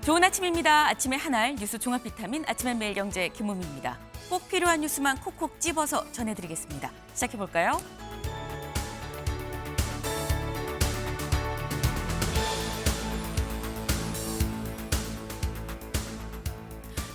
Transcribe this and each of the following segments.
좋은 아침입니다. 아침의 한알 뉴스 종합 비타민 아침엔 매일경제 김우미입니다. 꼭 필요한 뉴스만 콕콕 집어서 전해드리겠습니다. 시작해볼까요?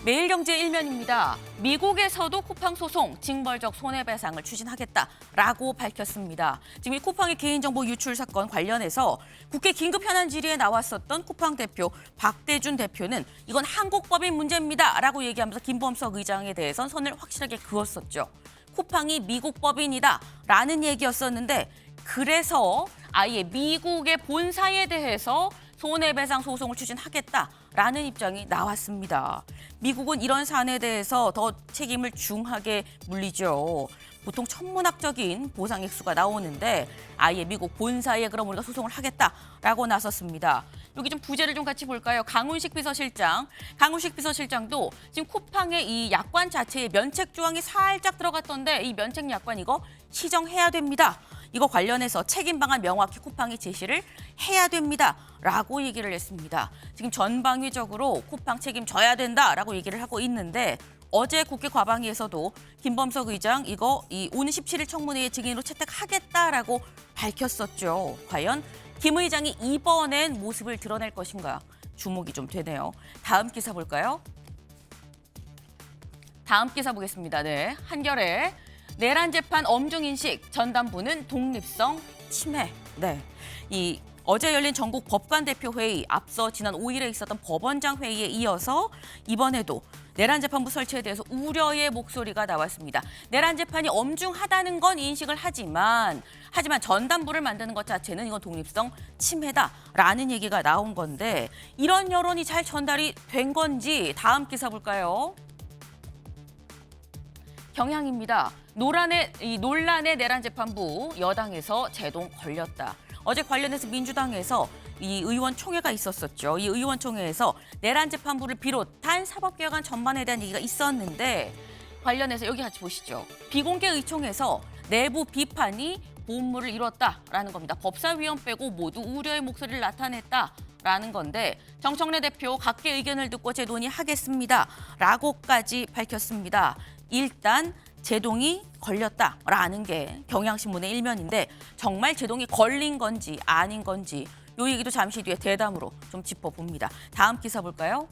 매일경제 일면입니다. 미국에서도 쿠팡 소송, 징벌적 손해배상을 추진하겠다라고 밝혔습니다. 지금 이 쿠팡의 개인정보 유출 사건 관련해서 국회 긴급 현안 질의에 나왔었던 쿠팡 대표 박대준 대표는 이건 한국법인 문제입니다라고 얘기하면서 김범석 의장에 대해선 선을 확실하게 그었었죠. 쿠팡이 미국 법인이다라는 얘기였었는데 그래서 아예 미국의 본사에 대해서 손해배상 소송을 추진하겠다라는 입장이 나왔습니다. 미국은 이런 사안에 대해서 더 책임을 중하게 물리죠. 보통 천문학적인 보상 액수가 나오는데 아예 미국 본사에 그럼 우리가 소송을 하겠다라고 나섰습니다. 여기 좀 부제를 좀 같이 볼까요? 강훈식 비서실장. 강훈식 비서실장도 지금 쿠팡의 이 약관 자체에 면책 조항이 살짝 들어갔던데 이 면책 약관 이거 시정해야 됩니다. 이거 관련해서 책임 방안 명확히 쿠팡이 제시를 해야 됩니다라고 얘기를 했습니다. 지금 전방위적으로 쿠팡 책임져야 된다라고 얘기를 하고 있는데 어제 국회 과방위에서도 김범석 의장 이거 오는 17일 청문회에 증인으로 채택하겠다라고 밝혔었죠. 과연 김 의장이 이번엔 모습을 드러낼 것인가 주목이 좀 되네요. 다음 기사 볼까요? 다음 기사 보겠습니다. 네, 한겨레. 내란 재판 엄중 인식, 전담부는 독립성 침해. 네, 어제 열린 전국 법관 대표 회의, 앞서 지난 5일에 있었던 법원장 회의에 이어서 이번에도 내란 재판부 설치에 대해서 우려의 목소리가 나왔습니다. 내란 재판이 엄중하다는 건 인식을 하지만 전담부를 만드는 것 자체는 이건 독립성 침해다라는 얘기가 나온 건데 이런 여론이 잘 전달이 된 건지 다음 기사 볼까요? 경향입니다. 논란의 내란 재판부 여당에서 제동 걸렸다. 어제 관련해서 민주당에서 이 의원총회가 있었었죠. 이 의원총회에서 내란 재판부를 비롯한 사법개혁안 전반에 대한 얘기가 있었는데 관련해서 여기 같이 보시죠. 비공개 의총에서 내부 비판이 본물을 이뤘다라는 겁니다. 법사위원 빼고 모두 우려의 목소리를 나타냈다라는 건데 정청래 대표 각계 의견을 듣고 재논의하겠습니다라고까지 밝혔습니다. 일단 제동이 걸렸다라는 게 경향신문의 일면인데 정말 제동이 걸린 건지 아닌 건지 이 얘기도 잠시 뒤에 대담으로 좀 짚어봅니다. 다음 기사 볼까요?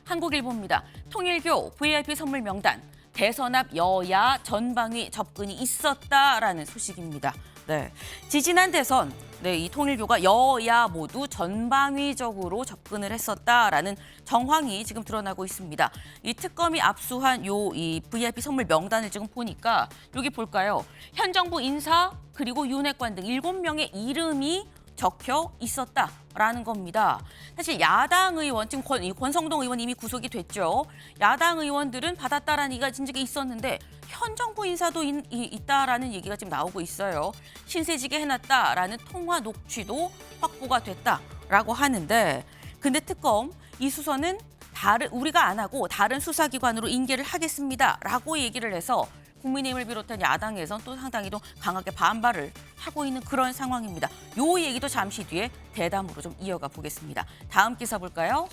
한국일보입니다. 통일교 VIP 선물 명단 대선앞 여야 전방위 접근이 있었다라는 소식입니다. 네, 지지난 대선 이 통일교가 여야 모두 전방위적으로 접근을 했었다라는 정황이 지금 드러나고 있습니다. 이 특검이 압수한 이 VIP 선물 명단을 지금 보니까 여기 볼까요? 현 정부 인사 그리고 윤핵관 등 7명의 이름이 적혀 있었다라는 겁니다. 사실 야당 의원, 지금 권성동 의원 이미 구속이 됐죠. 야당 의원들은 받았다라는 얘기가 진즉에 있었는데 현 정부 인사도 있다라는 얘기가 지금 나오고 있어요. 신세지게 해놨다라는 통화 녹취도 확보가 됐다라고 하는데 근데 특검 이 수사는 우리가 안 하고 다른 수사기관으로 인계를 하겠습니다라고 얘기를 해서 국민의힘을 비롯한 야당에선 또 상당히 또 강하게 반발을 하고 있는 그런 상황입니다. 요 얘기도 잠시 뒤에 대담으로 좀 이어가 보겠습니다. 다음 기사 볼까요?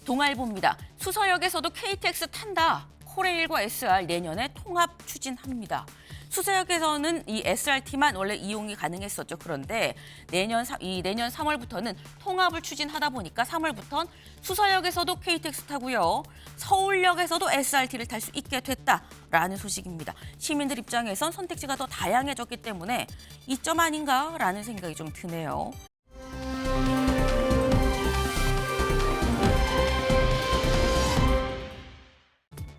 동아일보입니다. 수서역에서도 KTX 탄다. 코레일과 SR 내년에 통합 추진합니다. 수서역에서는 이 SRT만 원래 이용이 가능했었죠. 그런데 내년 3월부터는 통합을 추진하다 보니까 3월부터는 수서역에서도 KTX 타고요. 서울역에서도 SRT를 탈 수 있게 됐다라는 소식입니다. 시민들 입장에선 선택지가 더 다양해졌기 때문에 이점 아닌가라는 생각이 좀 드네요.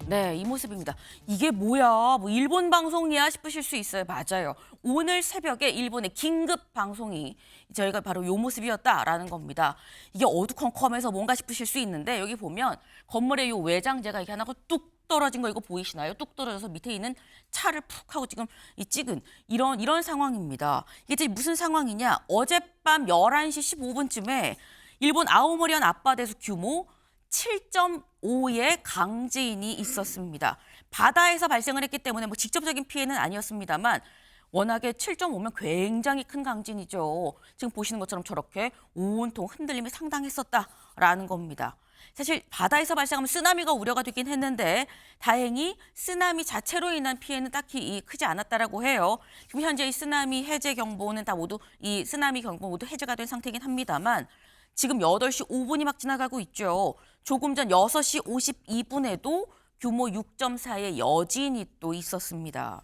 네, 이 모습입니다. 이게 뭐야? 뭐 일본 방송이야 싶으실 수 있어요. 맞아요. 오늘 새벽에 일본의 긴급 방송이 저희가 바로 이 모습이었다라는 겁니다. 이게 어두컴컴해서 뭔가 싶으실 수 있는데 여기 보면 건물의 이 외장재가 이게 하나가 뚝 떨어진 거 이거 보이시나요? 뚝 떨어져서 밑에 있는 차를 푹 하고 지금 찍은 이런 상황입니다. 이게 지금 무슨 상황이냐? 어젯밤 11시 15분쯤에 일본 아오모리현 앞바다에서 규모 7.5의 강진이 있었습니다. 바다에서 발생을 했기 때문에 직접적인 피해는 아니었습니다만 워낙에 7.5면 굉장히 큰 강진이죠. 지금 보시는 것처럼 저렇게 온통 흔들림이 상당했었다라는 겁니다. 사실 바다에서 발생하면 쓰나미가 우려가 되긴 했는데 다행히 쓰나미 자체로 인한 피해는 딱히 크지 않았다라고 해요. 지금 현재 이 쓰나미 해제 경보는 다 모두 이 쓰나미 경보 모두 해제가 된 상태이긴 합니다만 지금 8시 5분이 막 지나가고 있죠. 조금 전 6시 52분에도 규모 6.4의 여진이 또 있었습니다.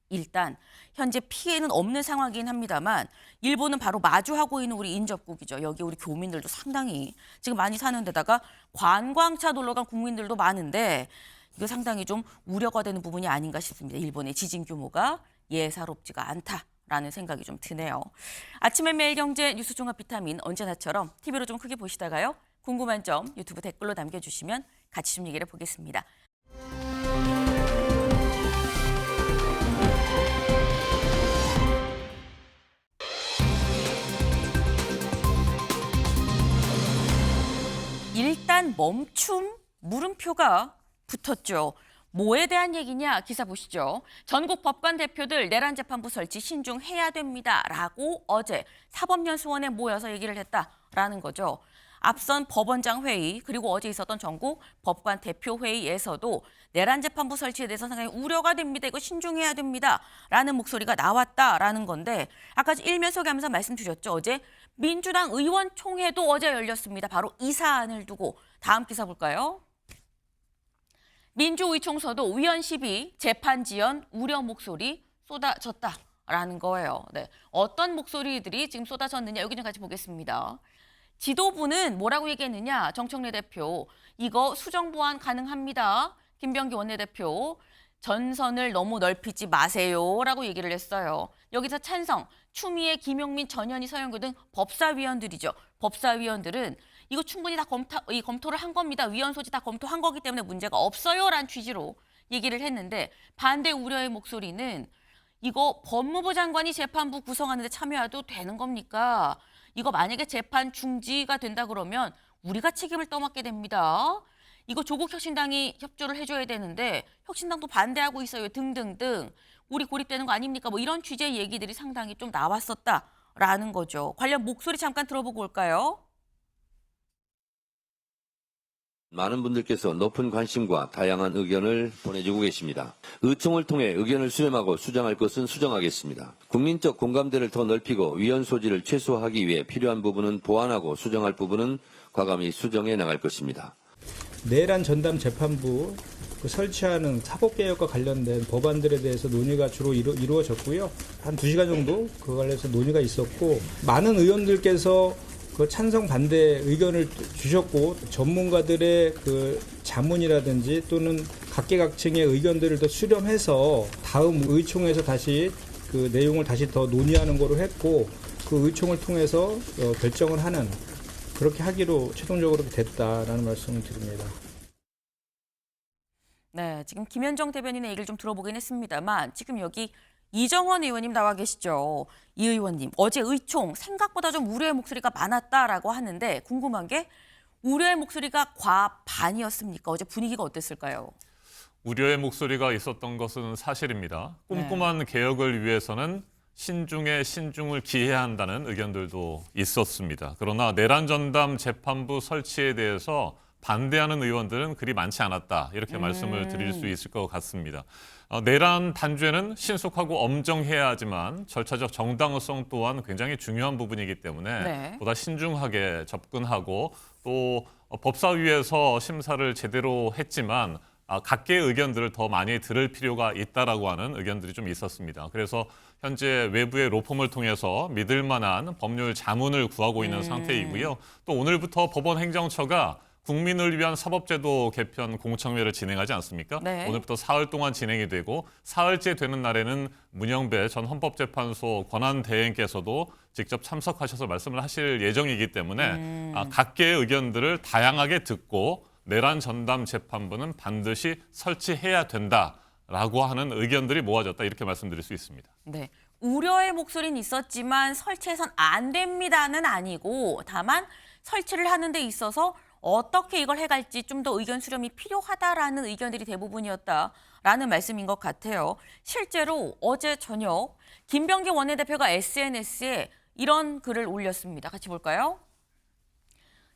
일단 현재 피해는 없는 상황이긴 합니다만 일본은 바로 마주하고 있는 우리 인접국이죠. 여기 우리 교민들도 상당히 지금 많이 사는 데다가 관광차 놀러 간 국민들도 많은데 이거 상당히 좀 우려가 되는 부분이 아닌가 싶습니다. 일본의 지진 규모가 예사롭지가 않다라는 생각이 좀 드네요. 아침에 매일경제 뉴스 종합 비타민 언제나처럼 TV로 좀 크게 보시다가요. 궁금한 점 유튜브 댓글로 남겨주시면 같이 좀 얘기를 보겠습니다. 일단 멈춤 물음표가 붙었죠. 뭐에 대한 얘기냐 기사 보시죠. 전국 법관 대표들 내란 재판부 설치 신중해야 됩니다라고 어제 사법연수원에 모여서 얘기를 했다라는 거죠. 앞선 법원장 회의 그리고 어제 있었던 전국 법관 대표 회의에서도 내란 재판부 설치에 대해서 상당히 우려가 됩니다. 이거 신중해야 됩니다라는 목소리가 나왔다라는 건데 아까 일면 소개하면서 말씀드렸죠. 어제 민주당 의원총회도 어제 열렸습니다. 바로 이 사안을 두고 다음 기사 볼까요? 민주의총서도 위원 시비, 재판 지연, 우려 목소리 쏟아졌다라는 거예요. 네, 어떤 목소리들이 지금 쏟아졌느냐 여기 좀 같이 보겠습니다. 지도부는 뭐라고 얘기했느냐? 정청래 대표, 이거 수정 보완 가능합니다. 김병기 원내대표, 전선을 너무 넓히지 마세요라고 얘기를 했어요. 여기서 찬성, 추미애, 김용민, 전현희, 서영교 등 법사위원들이죠. 법사위원들은 이거 충분히 다 검토를 한 겁니다. 위원 소지 다 검토한 거기 때문에 문제가 없어요라는 취지로 얘기를 했는데 반대 우려의 목소리는 이거 법무부 장관이 재판부 구성하는 데 참여해도 되는 겁니까? 이거 만약에 재판 중지가 된다 그러면 우리가 책임을 떠맡게 됩니다. 이거 조국 혁신당이 협조를 해줘야 되는데 혁신당도 반대하고 있어요 등등등. 우리 고립되는 거 아닙니까? 뭐 이런 취지의 얘기들이 상당히 좀 나왔었다라는 거죠. 관련 목소리 잠깐 들어보고 올까요? 많은 분들께서 높은 관심과 다양한 의견을 보내주고 계십니다. 의총을 통해 의견을 수렴하고 수정할 것은 수정하겠습니다. 국민적 공감대를 더 넓히고 위헌 소지를 최소화하기 위해 필요한 부분은 보완하고 수정할 부분은 과감히 수정해 나갈 것입니다. 내란 전담 재판부 설치하는 사법개혁과 관련된 법안들에 대해서 논의가 주로 이루어졌고요. 한 2시간 정도 그거 관련해서 논의가 있었고 많은 의원들께서 그 찬성 반대 의견을 주셨고 전문가들의 그 자문이라든지 또는 각계각층의 의견들을 더 수렴해서 다음 의총에서 다시 그 내용을 다시 더 논의하는 거로 했고 그 의총을 통해서 결정을 하는 그렇게 하기로 최종적으로 됐다라는 말씀을 드립니다. 네, 지금 김현정 대변인의 얘기를 좀 들어보긴 했습니다만 지금 여기 이정원 의원님 나와 계시죠. 이 의원님, 어제 의총 생각보다 좀 우려의 목소리가 많았다라고 하는데 궁금한 게 우려의 목소리가 과반이었습니까? 어제 분위기가 어땠을까요? 우려의 목소리가 있었던 것은 사실입니다. 꼼꼼한 개혁을 위해서는 신중에 신중을 기해야 한다는 의견들도 있었습니다. 그러나 내란 전담 재판부 설치에 대해서 반대하는 의원들은 그리 많지 않았다. 이렇게 말씀을 드릴 수 있을 것 같습니다. 내란 단죄는 신속하고 엄정해야 하지만 절차적 정당성 또한 굉장히 중요한 부분이기 때문에 보다 신중하게 접근하고 또 법사위에서 심사를 제대로 했지만 각계의 의견들을 더 많이 들을 필요가 있다라고 하는 의견들이 좀 있었습니다. 그래서 현재 외부의 로펌을 통해서 믿을 만한 법률 자문을 구하고 있는 상태이고요. 또 오늘부터 법원 행정처가 국민을 위한 사법제도 개편 공청회를 진행하지 않습니까? 네. 오늘부터 사흘 동안 진행이 되고 사흘째 되는 날에는 문영배 전 헌법재판소 권한대행께서도 직접 참석하셔서 말씀을 하실 예정이기 때문에 각계의 의견들을 다양하게 듣고 내란 전담 재판부는 반드시 설치해야 된다라고 하는 의견들이 모아졌다 이렇게 말씀드릴 수 있습니다. 네, 우려의 목소리는 있었지만 설치해선 안 됩니다는 아니고 다만 설치를 하는 데 있어서 어떻게 이걸 해갈지 좀 더 의견 수렴이 필요하다라는 의견들이 대부분이었다라는 말씀인 것 같아요. 실제로 어제 저녁 김병기 원내대표가 SNS에 이런 글을 올렸습니다. 같이 볼까요?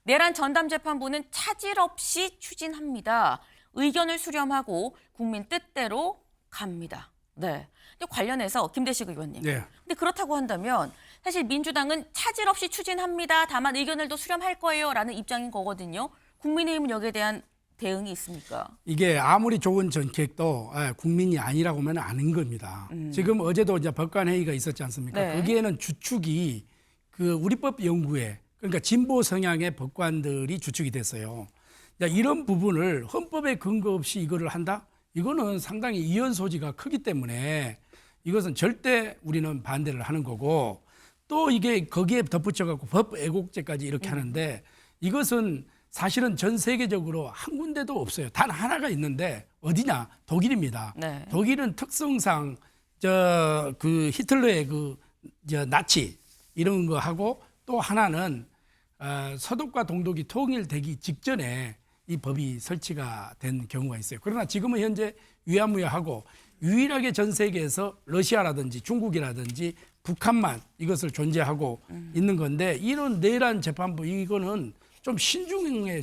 내란 전담 재판부는 차질 없이 추진합니다. 의견을 수렴하고 국민 뜻대로 갑니다. 네. 근데 관련해서 김대식 의원님. 네. 근데 그렇다고 한다면 사실 민주당은 차질 없이 추진합니다. 다만 의견을 더 수렴할 거예요라는 입장인 거거든요. 국민의힘은 여기에 대한 대응이 있습니까? 이게 아무리 좋은 정책도 국민이 아니라고 하면 아닌 겁니다. 지금 어제도 이제 법관회의가 있었지 않습니까? 네. 거기에는 주축이 그 우리법 연구회, 그러니까 진보 성향의 법관들이 주축이 됐어요. 이런 부분을 헌법에 근거 없이 이거를 한다? 이거는 상당히 이연 소지가 크기 때문에 이것은 절대 우리는 반대를 하는 거고, 또 이게 거기에 덧붙여갖고 법 애국죄까지 이렇게 하는데, 이것은 사실은 전 세계적으로 한 군데도 없어요. 단 하나가 있는데 어디냐? 독일입니다. 네. 독일은 특성상 그 히틀러의 나치 이런 거 하고, 또 하나는 서독과 동독이 통일되기 직전에 이 법이 설치가 된 경우가 있어요. 그러나 지금은 현재 위안무야하고 유일하게 전 세계에서 러시아라든지 중국이라든지 북한만 이것을 존재하고 있는 건데, 이런 내란 재판부 이거는 좀 신중을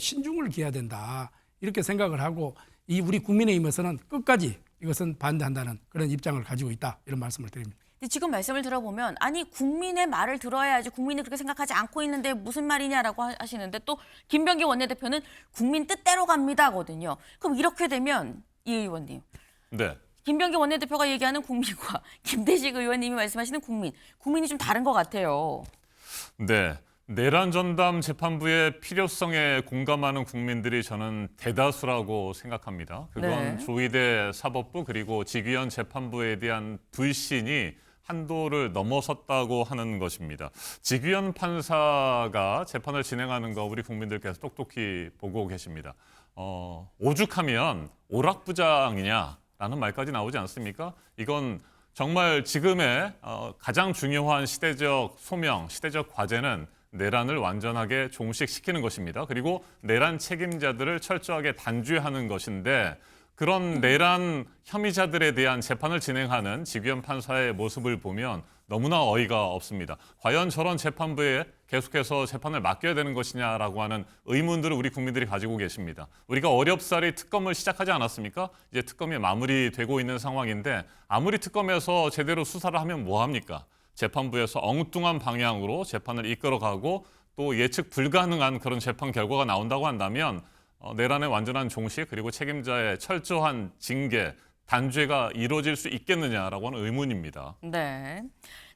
기해야 된다 이렇게 생각을 하고, 이 우리 국민의힘에서는 끝까지 이것은 반대한다는 그런 입장을 가지고 있다, 이런 말씀을 드립니다. 근데 지금 말씀을 들어보면 아니 국민의 말을 들어야지, 국민이 그렇게 생각하지 않고 있는데 무슨 말이냐라고 하시는데, 또 김병기 원내대표는 국민 뜻대로 갑니다거든요. 그럼 이렇게 되면 이 의원님, 네. 김병기 원내대표가 얘기하는 국민과 김대식 의원님이 말씀하시는 국민이 좀 다른 것 같아요. 네. 내란 전담 재판부의 필요성에 공감하는 국민들이 저는 대다수라고 생각합니다. 그건 네. 조희대 사법부 그리고 직위원 재판부에 대한 불신이 한도를 넘어섰다고 하는 것입니다. 직위원 판사가 재판을 진행하는 거 우리 국민들께서 똑똑히 보고 계십니다. 오죽하면 오락부장이냐라는 말까지 나오지 않습니까? 이건 정말 지금의 가장 중요한 시대적 소명, 시대적 과제는 내란을 완전하게 종식시키는 것입니다. 그리고 내란 책임자들을 철저하게 단죄하는 것인데, 그런 내란 혐의자들에 대한 재판을 진행하는 직위원 판사의 모습을 보면 너무나 어이가 없습니다. 과연 저런 재판부에 계속해서 재판을 맡겨야 되는 것이냐라고 하는 의문들을 우리 국민들이 가지고 계십니다. 우리가 어렵사리 특검을 시작하지 않았습니까? 이제 특검이 마무리되고 있는 상황인데, 아무리 특검에서 제대로 수사를 하면 뭐합니까? 재판부에서 엉뚱한 방향으로 재판을 이끌어가고 또 예측 불가능한 그런 재판 결과가 나온다고 한다면 내란의 완전한 종식 그리고 책임자의 철저한 징계, 단죄가 이루어질 수 있겠느냐라고 하는 의문입니다. 네.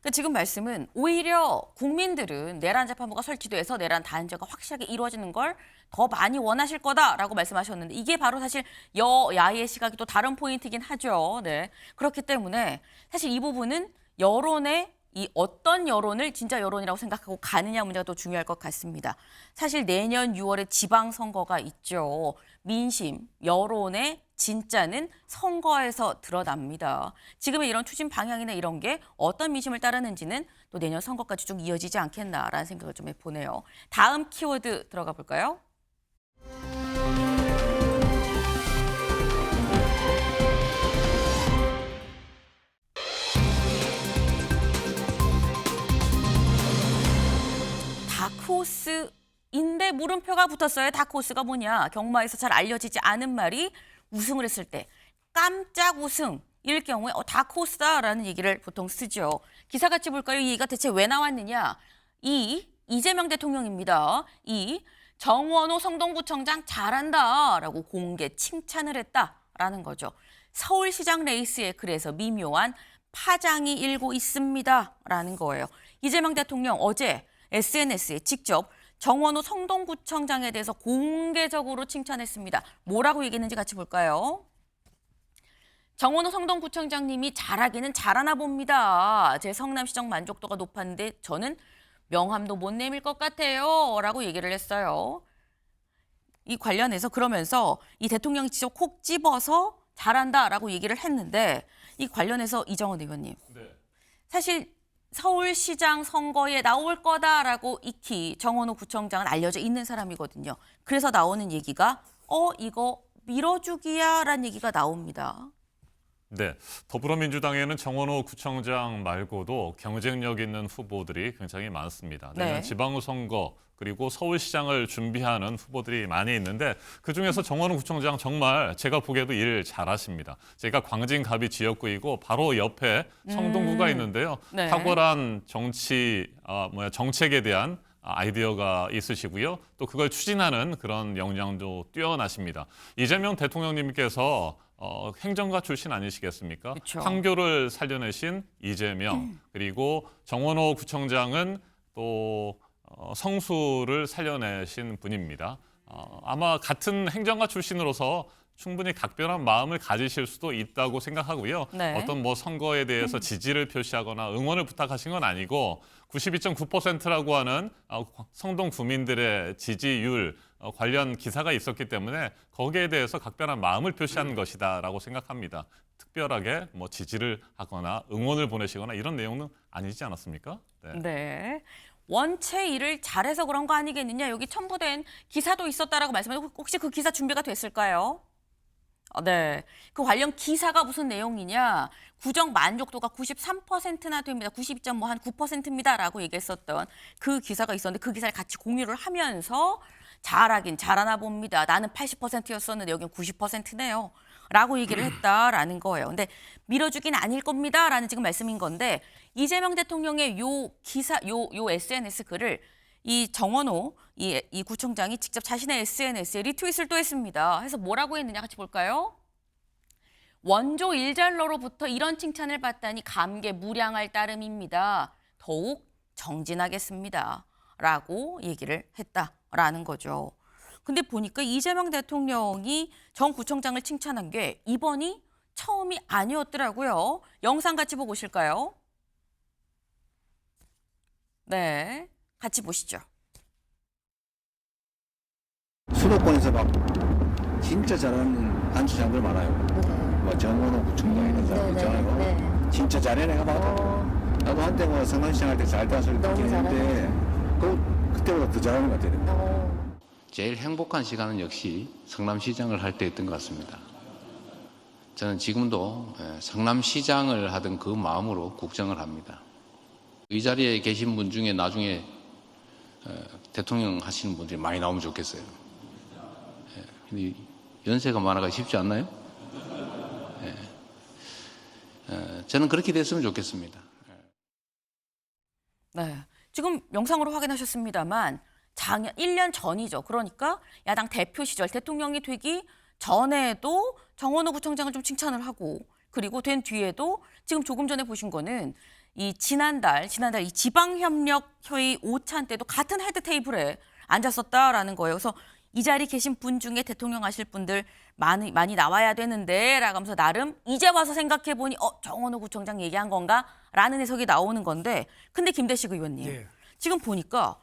그러니까 지금 말씀은 오히려 국민들은 내란 재판부가 설치돼서 내란 단죄가 확실하게 이루어지는 걸 더 많이 원하실 거다라고 말씀하셨는데, 이게 바로 사실 여야의 시각이 또 다른 포인트이긴 하죠. 네. 그렇기 때문에 사실 이 부분은 여론의 이 어떤 여론을 진짜 여론이라고 생각하고 가느냐 문제가 또 중요할 것 같습니다. 사실 내년 6월에 지방선거가 있죠. 민심, 여론의 진짜는 선거에서 드러납니다. 지금의 이런 추진 방향이나 이런 게 어떤 민심을 따르는지는 또 내년 선거까지 좀 이어지지 않겠나라는 생각을 좀 해보네요. 다음 키워드 들어가 볼까요? 다크호스인데 물음표가 붙었어요. 다크호스가 뭐냐? 경마에서 잘 알려지지 않은 말이 우승을 했을 때 깜짝 우승일 경우에 다크호스다라는 얘기를 보통 쓰죠. 기사같이 볼까요? 이 얘기가 대체 왜 나왔느냐? 이재명 대통령입니다. 정원호 성동구청장 잘한다라고 공개 칭찬을 했다라는 거죠. 서울시장 레이스에 그래서 미묘한 파장이 일고 있습니다라는 거예요. 이재명 대통령 어제 SNS에 직접 정원호 성동구청장에 대해서 공개적으로 칭찬했습니다. 뭐라고 얘기했는지 같이 볼까요? 정원호 성동구청장님이 잘하기는 잘하나 봅니다. 제 성남시정 만족도가 높았는데 저는 명함도 못 내밀 것 같아요. 라고 얘기를 했어요. 이 관련해서 그러면서 이 대통령이 직접 콕 집어서 잘한다라고 얘기를 했는데, 이 관련해서 이정원 의원님. 네. 사실 서울시장 선거에 나올 거다라고 익히 정원호 구청장은 알려져 있는 사람이거든요. 그래서 나오는 얘기가 이거 밀어주기야라는 얘기가 나옵니다. 네, 더불어민주당에는 정원호 구청장 말고도 경쟁력 있는 후보들이 굉장히 많습니다. 내년 네. 지방선거 그리고 서울시장을 준비하는 후보들이 많이 있는데 그중에서 정원호 구청장 정말 제가 보기에도 일 잘하십니다. 제가 광진갑이 지역구이고 바로 옆에 성동구가 있는데요. 네. 탁월한 정책에 대한 아이디어가 있으시고요. 또 그걸 추진하는 그런 역량도 뛰어나십니다. 이재명 대통령님께서 행정가 출신 아니시겠습니까? 그쵸. 판교를 살려내신 이재명 그리고 정원호 구청장은 또 성수를 살려내신 분입니다. 아마 같은 행정가 출신으로서 충분히 각별한 마음을 가지실 수도 있다고 생각하고요. 네. 어떤 선거에 대해서 지지를 표시하거나 응원을 부탁하신 건 아니고 92.9%라고 하는 성동 구민들의 지지율 관련 기사가 있었기 때문에 거기에 대해서 각별한 마음을 표시한 것이다라고 생각합니다. 특별하게 지지를 하거나 응원을 보내시거나 이런 내용은 아니지 않았습니까? 네. 네. 원체 일을 잘해서 그런 거 아니겠느냐. 여기 첨부된 기사도 있었다라고 말씀하셨는데 혹시 그 기사 준비가 됐을까요? 네. 그 관련 기사가 무슨 내용이냐. 구정 만족도가 93%나 됩니다. 92.9%입니다라고 얘기했었던 그 기사가 있었는데 그 기사를 같이 공유를 하면서 잘하긴 잘하나 봅니다. 나는 80%였었는데 여긴 90%네요. 라고 얘기를 했다라는 거예요. 근데 밀어주긴 아닐 겁니다라는 지금 말씀인 건데 이재명 대통령의 요 기사, 요 SNS 글을 이 정원호 이 구청장이 직접 자신의 SNS에 리트윗을 또 했습니다. 해서 뭐라고 했느냐 같이 볼까요? 원조 일잘러로부터 이런 칭찬을 받다니 감개무량할 따름입니다. 더욱 정진하겠습니다. 라고 얘기를 했다라는 거죠. 근데 보니까 이재명 대통령이 정 구청장을 칭찬한 게 이번이 처음이 아니었더라고요. 영상 같이 보고 오실까요? 네, 같이 보시죠. 수도권에서 막 진짜 잘하는 안수장들 많아요. 뭐 정원호 구청장 이런 사람 있잖아요. 네. 진짜 잘해 내가 봐도. 나도 한때 성남시장 할 때 잘 따서 너무 듣긴 했는데 그때보다 더 잘하는 것 같아요. 제일 행복한 시간은 역시 성남시장을 할 때였던 것 같습니다. 저는 지금도 성남시장을 하던 그 마음으로 국정을 합니다. 이 자리에 계신 분 중에 나중에 대통령 하시는 분들이 많이 나오면 좋겠어요. 근데 연세가 많아가 쉽지 않나요? 저는 그렇게 됐으면 좋겠습니다. 네, 지금 영상으로 확인하셨습니다만 작년 1년 전이죠. 그러니까 야당 대표 시절 대통령이 되기 전에도 정원호 구청장을 좀 칭찬을 하고 그리고 된 뒤에도 지금 조금 전에 보신 거는 이 지난달 이 지방협력회의 오찬 때도 같은 헤드 테이블에 앉았었다라는 거예요. 그래서 이 자리에 계신 분 중에 대통령 하실 분들 많이 나와야 되는데 라고 하면서 나름 이제 와서 생각해보니 정원호 구청장 얘기한 건가? 라는 해석이 나오는 건데 근데 김대식 의원님 네. 지금 보니까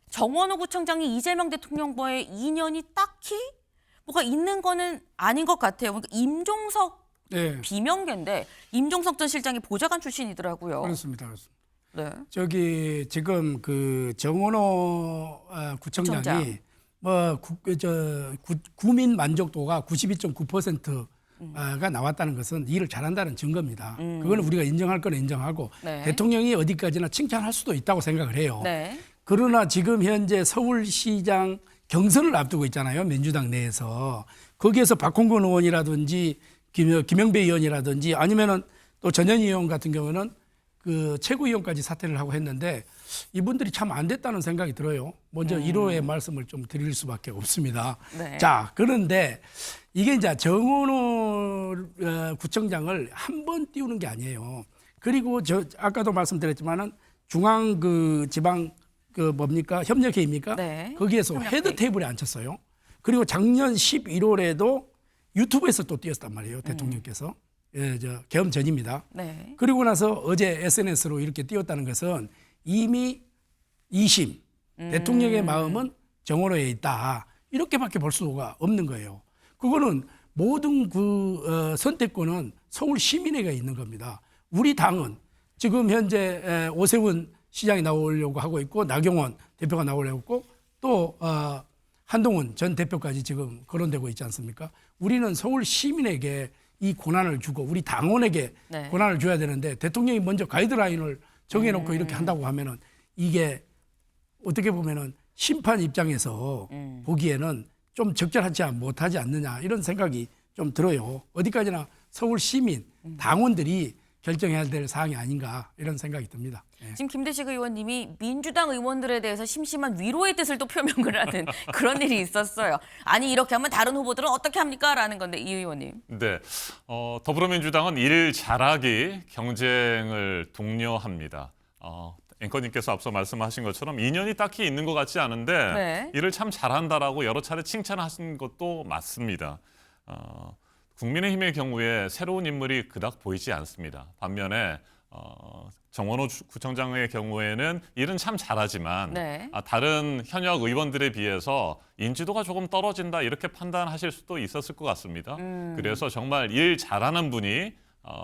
정원호 구청장이 이재명 대통령과의 인연이 딱히 뭐가 있는 거는 아닌 것 같아요. 그러니까 임종석 네. 비명계인데 임종석 전 실장이 보좌관 출신이더라고요. 그렇습니다. 네. 저기 지금 그 정원호 구청장이 구민 만족도가 92.9%가 나왔다는 것은 일을 잘한다는 증거입니다. 그거는 우리가 인정할 거는 인정하고 네. 대통령이 어디까지나 칭찬할 수도 있다고 생각을 해요. 네. 그러나 지금 현재 서울시장 경선을 앞두고 있잖아요. 민주당 내에서. 거기에서 박홍근 의원이라든지 김영배 의원이라든지 아니면은 또 전현희 의원 같은 경우는 그 최고위원까지 사퇴를 하고 했는데 이분들이 참 안 됐다는 생각이 들어요. 먼저 1호의 말씀을 좀 드릴 수밖에 없습니다. 네. 자, 그런데 이게 이제 정원호 구청장을 한 번 띄우는 게 아니에요. 그리고 아까도 말씀드렸지만은 중앙 지방 협력회의입니까? 네. 거기에서 협력회의. 헤드 테이블에 앉혔어요. 그리고 작년 11월에도 유튜브에서 또 띄웠단 말이에요. 대통령께서. 계엄 전입니다. 네. 그리고 나서 어제 SNS로 이렇게 띄웠다는 것은 이미 2심, 대통령의 마음은 정원호에 있다. 이렇게밖에 볼 수가 없는 거예요. 그거는 모든 선택권은 서울 시민에게 있는 겁니다. 우리 당은 지금 현재 오세훈 시장이 나오려고 하고 있고 나경원 대표가 나오려고 있고 또 한동훈 전 대표까지 지금 거론되고 있지 않습니까? 우리는 서울 시민에게 이 권한을 주고 우리 당원에게 네. 권한을 줘야 되는데 대통령이 먼저 가이드라인을 정해놓고 이렇게 한다고 하면은 이게 어떻게 보면은 심판 입장에서 보기에는 좀 적절하지 못하지 않느냐 이런 생각이 좀 들어요. 어디까지나 서울 시민, 당원들이 결정해야 될 사항이 아닌가 이런 생각이 듭니다. 예. 지금 김대식 의원님이 민주당 의원들에 대해서 심심한 위로의 뜻을 또 표명을 하는 그런 일이 있었어요. 아니 이렇게 하면 다른 후보들은 어떻게 합니까? 라는 건데 이 의원님. 네, 더불어민주당은 일 잘하기 경쟁을 독려합니다. 앵커님께서 앞서 말씀하신 것처럼 인연이 딱히 있는 것 같지 않은데 네. 일을 참 잘한다라고 여러 차례 칭찬하신 것도 맞습니다. 국민의힘의 경우에 새로운 인물이 그닥 보이지 않습니다. 반면에 정원호 구청장의 경우에는 일은 참 잘하지만 네. 다른 현역 의원들에 비해서 인지도가 조금 떨어진다 이렇게 판단하실 수도 있었을 것 같습니다. 그래서 정말 일 잘하는 분이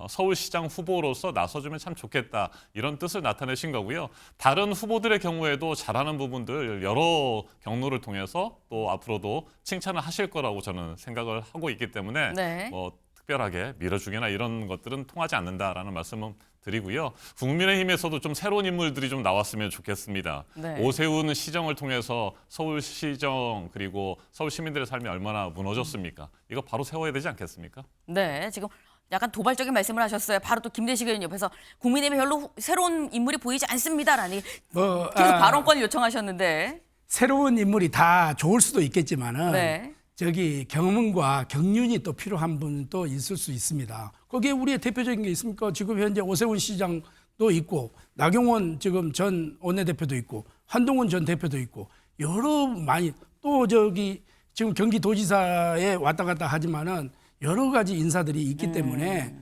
서울시장 후보로서 나서주면 참 좋겠다 이런 뜻을 나타내신 거고요. 다른 후보들의 경우에도 잘하는 부분들 여러 경로를 통해서 또 앞으로도 칭찬을 하실 거라고 저는 생각을 하고 있기 때문에 네. 뭐 특별하게 밀어주기나 이런 것들은 통하지 않는다라는 말씀은 드리고요. 국민의힘에서도 좀 새로운 인물들이 좀 나왔으면 좋겠습니다. 네. 오세훈 시정을 통해서 서울시정 그리고 서울 시민들의 삶이 얼마나 무너졌습니까? 이거 바로 세워야 되지 않겠습니까? 네, 지금 약간 도발적인 말씀을 하셨어요. 바로 또 김대식 의원 옆에서 국민의힘에 별로 새로운 인물이 보이지 않습니다라니 계속 발언권을 요청하셨는데. 새로운 인물이 다 좋을 수도 있겠지만은 네. 저기 경험과 경륜이 또 필요한 분도 있을 수 있습니다. 거기에 우리의 대표적인 게 있습니까? 지금 현재 오세훈 시장도 있고 나경원 지금 전 원내대표도 있고 한동훈 전 대표도 있고 여러 많이 또 저기 지금 경기도지사에 왔다 갔다 하지만은 여러 가지 인사들이 있기 때문에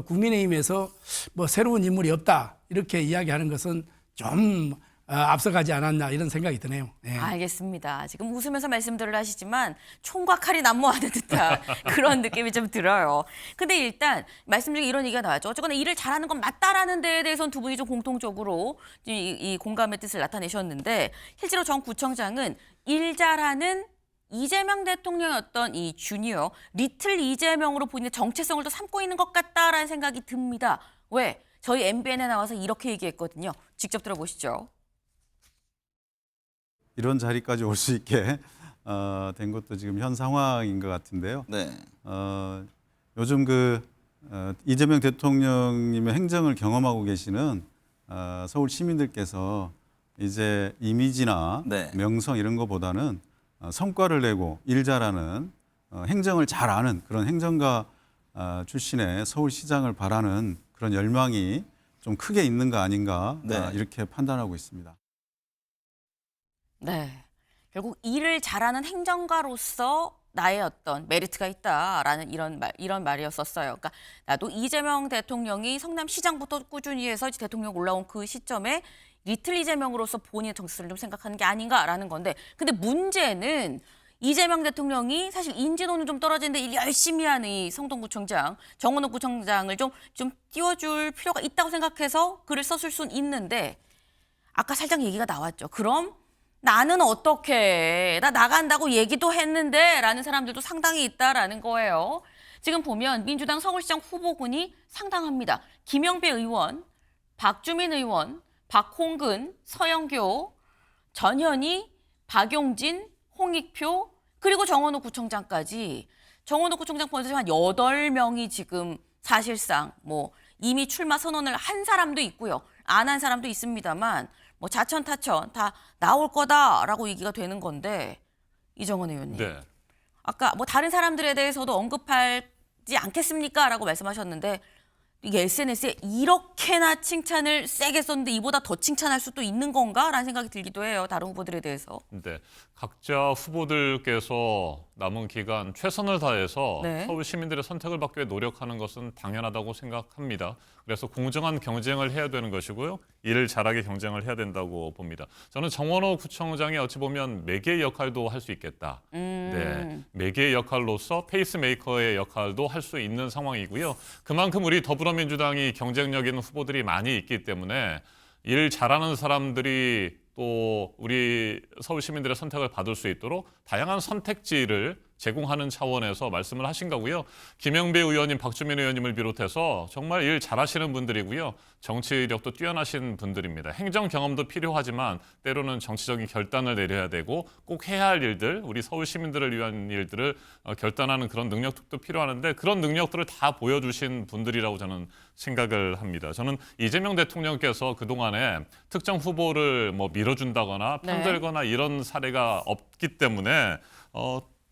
국민의힘에서 뭐 새로운 인물이 없다 이렇게 이야기하는 것은 좀 앞서가지 않았나 이런 생각이 드네요. 네. 알겠습니다. 지금 웃으면서 말씀들을 하시지만 총과 칼이 난무하는 듯한 그런 느낌이 좀 들어요. 근데 일단 말씀 중에 이런 얘기가 나왔죠. 어쨌거나 일을 잘하는 건 맞다라는 데에 대해서는 두 분이 좀 공통적으로 이 공감의 뜻을 나타내셨는데 실제로 정 구청장은 일 잘하는 이재명 대통령의 어떤 이 주니어 리틀 이재명으로 보이는 정체성을 또 삼고 있는 것 같다라는 생각이 듭니다. 왜? 저희 MBN에 나와서 이렇게 얘기했거든요. 직접 들어보시죠. 이런 자리까지 올 수 있게 된 것도 지금 현 상황인 것 같은데요. 네. 요즘 이재명 대통령님의 행정을 경험하고 계시는 서울 시민들께서 이제 이미지나 네. 명성 이런 것보다는 성과를 내고 일 잘하는 행정을 잘 아는 그런 행정가 출신의 서울시장을 바라는 그런 열망이 좀 크게 있는 거 아닌가 네. 이렇게 판단하고 있습니다. 네. 결국 일을 잘하는 행정가로서 나의 어떤 메리트가 있다라는 이런 말이었었어요. 그러니까 나도 이재명 대통령이 성남시장부터 꾸준히 해서 대통령 올라온 그 시점에 리틀 이재명으로서 본인의 정체성을 좀 생각하는 게 아닌가라는 건데, 근데 문제는 이재명 대통령이 사실 인지도는 좀 떨어지는데 일 열심히 하는 이 성동구청장, 정원호 구청장을 좀 띄워줄 필요가 있다고 생각해서 글을 썼을 수는 있는데, 아까 살짝 얘기가 나왔죠. 그럼 나는 어떻게 나 나간다고 얘기도 했는데 라는 사람들도 상당히 있다라는 거예요. 지금 보면 민주당 서울시장 후보군이 상당합니다. 김영배 의원, 박주민 의원, 박홍근, 서영교, 전현희, 박용진, 홍익표, 그리고 정원호 구청장까지. 정원호 구청장 포함해서 한 8명이 지금 사실상 뭐 이미 출마 선언을 한 사람도 있고요. 안 한 사람도 있습니다만 뭐 자천타천 다 나올 거다라고 얘기가 되는 건데, 이정원 의원님. 네. 아까 뭐 다른 사람들에 대해서도 언급하지 않겠습니까? 라고 말씀하셨는데, 이게 SNS에 이렇게나 칭찬을 세게 썼는데 이보다 더 칭찬할 수도 있는 건가? 라는 생각이 들기도 해요. 다른 후보들에 대해서. 네, 각자 후보들께서 남은 기간 최선을 다해서 네. 서울 시민들의 선택을 받기 위해 노력하는 것은 당연하다고 생각합니다. 그래서 공정한 경쟁을 해야 되는 것이고요. 일을 잘하게 경쟁을 해야 된다고 봅니다. 저는 정원호 구청장이 어찌 보면 매개의 역할도 할 수 있겠다. 네, 매개의 역할로서 페이스메이커의 역할도 할 수 있는 상황이고요. 그만큼 우리 더불어민주당이 경쟁력 있는 후보들이 많이 있기 때문에 일 잘하는 사람들이 또 우리 서울 시민들의 선택을 받을 수 있도록 다양한 선택지를 제공하는 차원에서 말씀을 하신 거고요. 김영배 의원님, 박주민 의원님을 비롯해서 정말 일 잘하시는 분들이고요. 정치력도 뛰어나신 분들입니다. 행정 경험도 필요하지만 때로는 정치적인 결단을 내려야 되고 꼭 해야 할 일들, 우리 서울 시민들을 위한 일들을 결단하는 그런 능력도 필요하는데 그런 능력들을 다 보여주신 분들이라고 저는 생각을 합니다. 저는 이재명 대통령께서 그동안에 특정 후보를 뭐 밀어준다거나 편들거나 이런 사례가 없기 때문에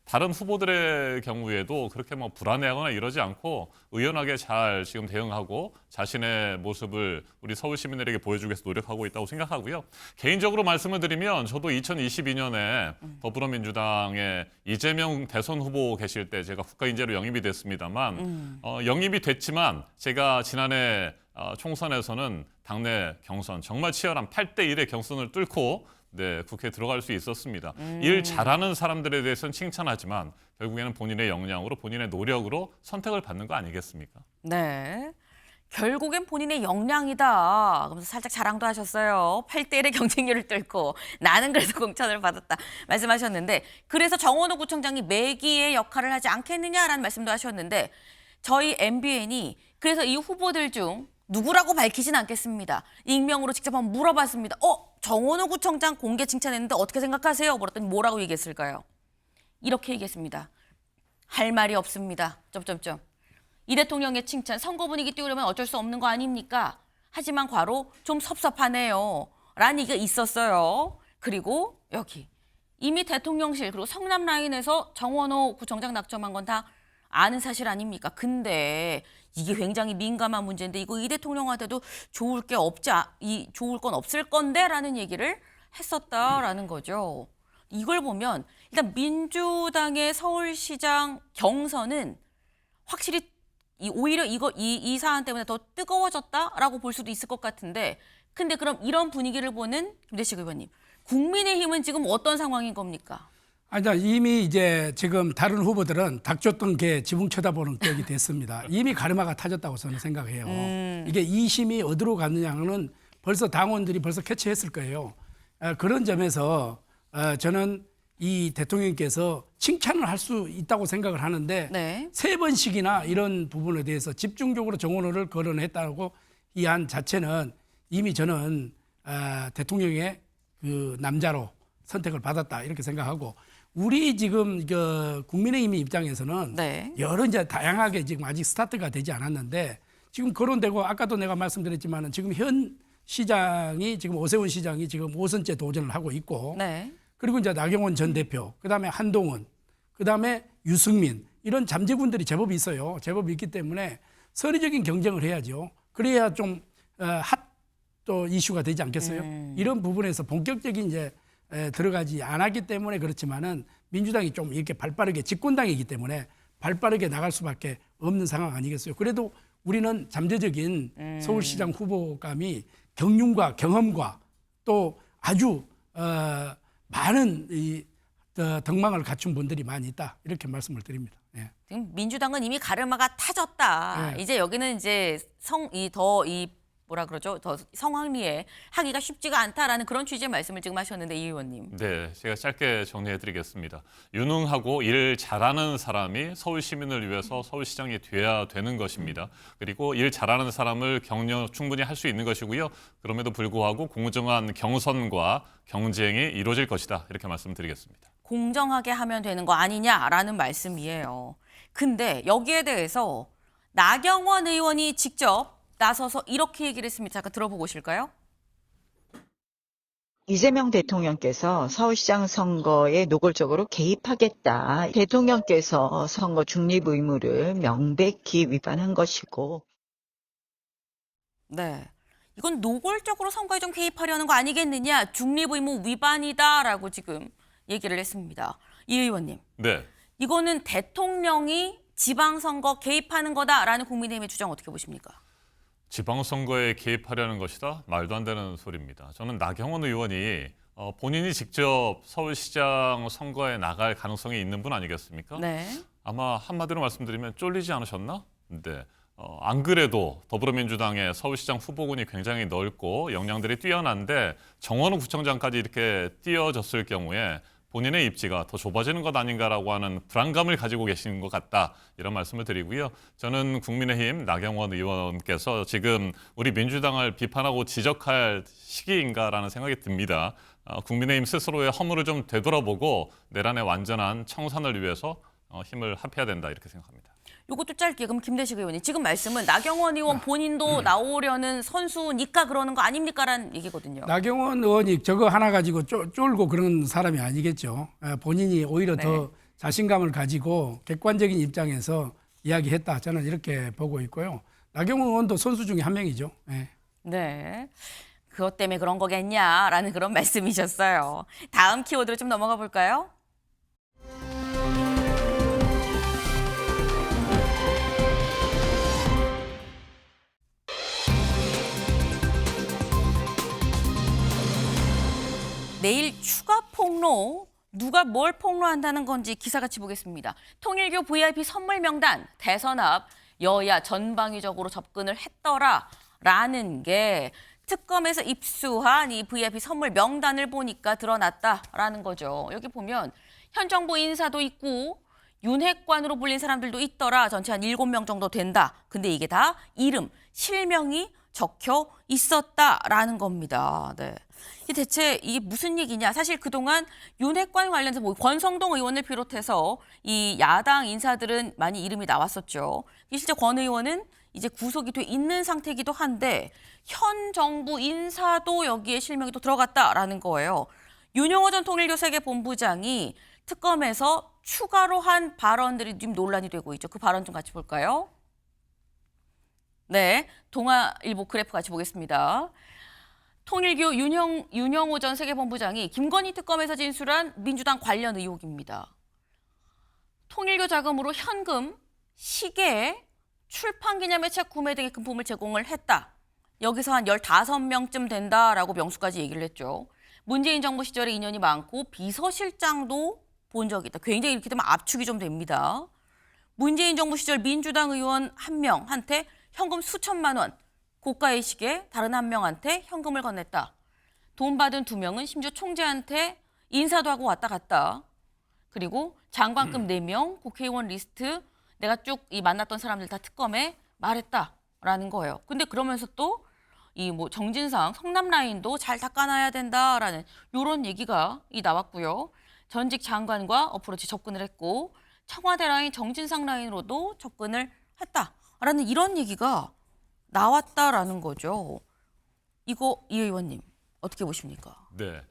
다른 후보들의 경우에도 그렇게 뭐 불안해하거나 이러지 않고 의연하게 잘 지금 대응하고 자신의 모습을 우리 서울 시민들에게 보여주기 위해서 노력하고 있다고 생각하고요. 개인적으로 말씀을 드리면 저도 2022년에 더불어민주당의 이재명 대선 후보 계실 때 제가 국가인재로 영입이 됐습니다만 영입이 됐지만 제가 지난해 총선에서는 당내 경선 정말 치열한 8대1의 경선을 뚫고 네, 국회에 들어갈 수 있었습니다. 일 잘하는 사람들에 대해서는 칭찬하지만 결국에는 본인의 역량으로 본인의 노력으로 선택을 받는 거 아니겠습니까? 네. 결국엔 본인의 역량이다. 그러면서 살짝 자랑도 하셨어요. 8대1의 경쟁률을 뚫고 나는 그래서 공천을 받았다 말씀하셨는데 그래서 정원호 구청장이 매기의 역할을 하지 않겠느냐라는 말씀도 하셨는데 저희 MBN이 그래서 이 후보들 중 누구라고 밝히진 않겠습니다. 익명으로 직접 한번 물어봤습니다. 정원호 구청장 공개 칭찬했는데 어떻게 생각하세요? 물었더니 뭐라고 얘기했을까요? 이렇게 얘기했습니다. 할 말이 없습니다. 점점점. 이 대통령의 칭찬, 선거 분위기 띄우려면 어쩔 수 없는 거 아닙니까? 하지만 과로 좀 섭섭하네요. 라는 얘기가 있었어요. 그리고 여기 이미 대통령실 그리고 성남 라인에서 정원호 구청장 낙점한 건 다 아는 사실 아닙니까? 근데 이게 굉장히 민감한 문제인데 이거 이 대통령한테도 좋을 건 없을 건데라는 얘기를 했었다라는 거죠. 이걸 보면 일단 민주당의 서울시장 경선은 확실히 오히려 이 사안 때문에 더 뜨거워졌다라고 볼 수도 있을 것 같은데 근데 그럼 이런 분위기를 보는 김대식 의원님, 국민의힘은 지금 어떤 상황인 겁니까? 아니, 이미 이제 지금 다른 후보들은 닥쳤던 게 지붕 쳐다보는 격이 됐습니다. 이미 가르마가 타졌다고 저는 생각해요. 이게 2심이 어디로 갔느냐는 벌써 당원들이 벌써 캐치했을 거예요. 그런 점에서 저는 이 대통령께서 칭찬을 할 수 있다고 생각을 하는데 네. 3번씩이나 이런 부분에 대해서 집중적으로 정원호를 거론했다고 이 안 자체는 이미 저는 대통령의 그 남자로 선택을 받았다 이렇게 생각하고 우리 지금 국민의힘 입장에서는 네. 여러 이제 다양하게 지금 아직 스타트가 되지 않았는데 지금 거론되고 아까도 내가 말씀드렸지만은 지금 현 시장이 지금 오세훈 시장이 지금 5선째 도전을 하고 있고 네. 그리고 이제 나경원 전 대표, 그다음에 한동훈, 그다음에 유승민 이런 잠재군들이 제법 있어요. 제법 있기 때문에 선의적인 경쟁을 해야죠. 그래야 좀 핫또 이슈가 되지 않겠어요? 이런 부분에서 본격적인 이제 들어가지 않았기 때문에 그렇지만은 민주당이 좀 이렇게 발빠르게 집권당이기 때문에 발빠르게 나갈 수밖에 없는 상황 아니겠어요? 그래도 우리는 잠재적인 서울시장 후보감이 경륜과 경험과 또 아주 많은 덕망을 갖춘 분들이 많이 있다 이렇게 말씀을 드립니다. 예. 지금 민주당은 이미 가르마가 타졌다. 네. 이제 여기는 이제 더 성황리에 하기가 쉽지가 않다라는 그런 취지의 말씀을 지금 하셨는데 이 의원님. 네, 제가 짧게 정리해드리겠습니다. 유능하고 일 잘하는 사람이 서울 시민을 위해서 서울시장이 돼야 되는 것입니다. 그리고 일 잘하는 사람을 격려 충분히 할 수 있는 것이고요. 그럼에도 불구하고 공정한 경선과 경쟁이 이루어질 것이다. 이렇게 말씀드리겠습니다. 공정하게 하면 되는 거 아니냐라는 말씀이에요. 근데 여기에 대해서 나경원 의원이 직접 나서서 이렇게 얘기를 했습니다. 잠깐 들어보고 오실까요? 이재명 대통령께서 서울시장 선거에 노골적으로 개입하겠다. 대통령께서 선거 중립 의무를 명백히 위반한 것이고. 네. 이건 노골적으로 선거에 좀 개입하려는 거 아니겠느냐. 중립 의무 위반이다라고 지금 얘기를 했습니다. 이 의원님. 네. 이거는 대통령이 지방선거 개입하는 거다라는 국민의힘의 주장 어떻게 보십니까? 지방선거에 개입하려는 것이다? 말도 안 되는 소리입니다. 저는 나경원 의원이 본인이 직접 서울시장 선거에 나갈 가능성이 있는 분 아니겠습니까? 네. 아마 한마디로 말씀드리면 쫄리지 않으셨나? 네. 안 그래도 더불어민주당의 서울시장 후보군이 굉장히 넓고 역량들이 뛰어난데 정원호 구청장까지 이렇게 띄어졌을 경우에 본인의 입지가 더 좁아지는 것 아닌가라고 하는 불안감을 가지고 계신 것 같다. 이런 말씀을 드리고요. 저는 국민의힘 나경원 의원께서 지금 우리 민주당을 비판하고 지적할 시기인가라는 생각이 듭니다. 국민의힘 스스로의 허물을 좀 되돌아보고 내란의 완전한 청산을 위해서 힘을 합해야 된다 이렇게 생각합니다. 이것도 짧게 그럼 김대식 의원님 지금 말씀은 나경원 의원 본인도 나오려는 선수니까 그러는 거 아닙니까라는 얘기거든요. 나경원 의원이 저거 하나 가지고 쫄고 그런 사람이 아니겠죠. 본인이 오히려 네. 더 자신감을 가지고 객관적인 입장에서 이야기했다. 저는 이렇게 보고 있고요. 나경원 의원도 선수 중에 한 명이죠. 네. 네. 그것 때문에 그런 거겠냐라는 그런 말씀이셨어요. 다음 키워드로 좀 넘어가 볼까요? 내일 추가 폭로, 누가 뭘 폭로한다는 건지 기사같이 보겠습니다. 통일교 VIP 선물 명단, 대선 앞 여야 전방위적으로 접근을 했더라라는 게 특검에서 입수한 이 VIP 선물 명단을 보니까 드러났다라는 거죠. 여기 보면 현 정부 인사도 있고 윤핵관으로 불린 사람들도 있더라. 전체 한 7명 정도 된다. 근데 이게 다 이름, 실명이 적혀 있었다라는 겁니다. 네. 대체 이게 무슨 얘기냐? 사실 그동안 윤핵관 관련해서 뭐 권성동 의원을 비롯해서 이 야당 인사들은 많이 이름이 나왔었죠. 실제 권 의원은 이제 구속이 돼 있는 상태이기도 한데 현 정부 인사도 여기에 실명이 또 들어갔다라는 거예요. 윤영호 전 통일교 세계본부장이 특검에서 추가로 한 발언들이 지금 논란이 되고 있죠. 그 발언 좀 같이 볼까요? 네, 동아일보 그래프 같이 보겠습니다. 통일교 윤영호 전 세계본부장이 김건희 특검에서 진술한 민주당 관련 의혹입니다. 통일교 자금으로 현금, 시계, 출판기념회 책 구매 등의 금품을 제공을 했다. 여기서 한 15명쯤 된다라고 명수까지 얘기를 했죠. 문재인 정부 시절에 인연이 많고 비서실장도 본 적이 있다. 굉장히 이렇게 되면 압축이 좀 됩니다. 문재인 정부 시절 민주당 의원 한 명한테 현금 수천만 원, 고가의 시계 다른 한 명한테 현금을 건넸다. 돈 받은 2명은 심지어 총재한테 인사도 하고 왔다 갔다. 그리고 장관급 4명, 국회의원 리스트 내가 쭉 이 만났던 사람들 다 특검에 말했다라는 거예요. 근데 그러면서 또 이 뭐 정진상 성남 라인도 잘 닦아놔야 된다라는 이런 얘기가 나왔고요. 전직 장관과 어프로치 접근을 했고 청와대 라인, 정진상 라인으로도 접근을 했다라는 이런 얘기가 나왔다라는 거죠. 이거 이 의원님 어떻게 보십니까? 네,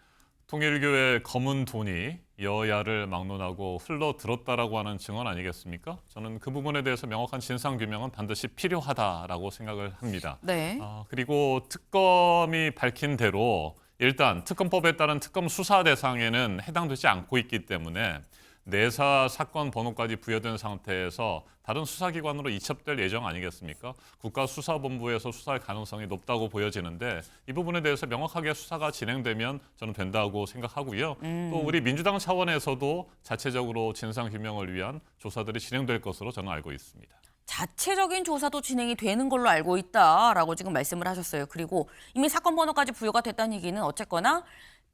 통일교의 검은 돈이 여야를 막론하고 흘러들었다라고 하는 증언 아니겠습니까? 저는 그 부분에 대해서 명확한 진상규명은 반드시 필요하다라고 생각을 합니다. 네. 그리고 특검이 밝힌 대로 일단 특검법에 따른 특검 수사 대상에는 해당되지 않고 있기 때문에 내사 사건 번호까지 부여된 상태에서 다른 수사기관으로 이첩될 예정 아니겠습니까? 국가수사본부에서 수사할 가능성이 높다고 보여지는데 이 부분에 대해서 명확하게 수사가 진행되면 저는 된다고 생각하고요. 또 우리 민주당 차원에서도 자체적으로 진상규명을 위한 조사들이 진행될 것으로 저는 알고 있습니다. 자체적인 조사도 진행이 되는 걸로 알고 있다라고 지금 말씀을 하셨어요. 그리고 이미 사건 번호까지 부여가 됐다는 얘기는 어쨌거나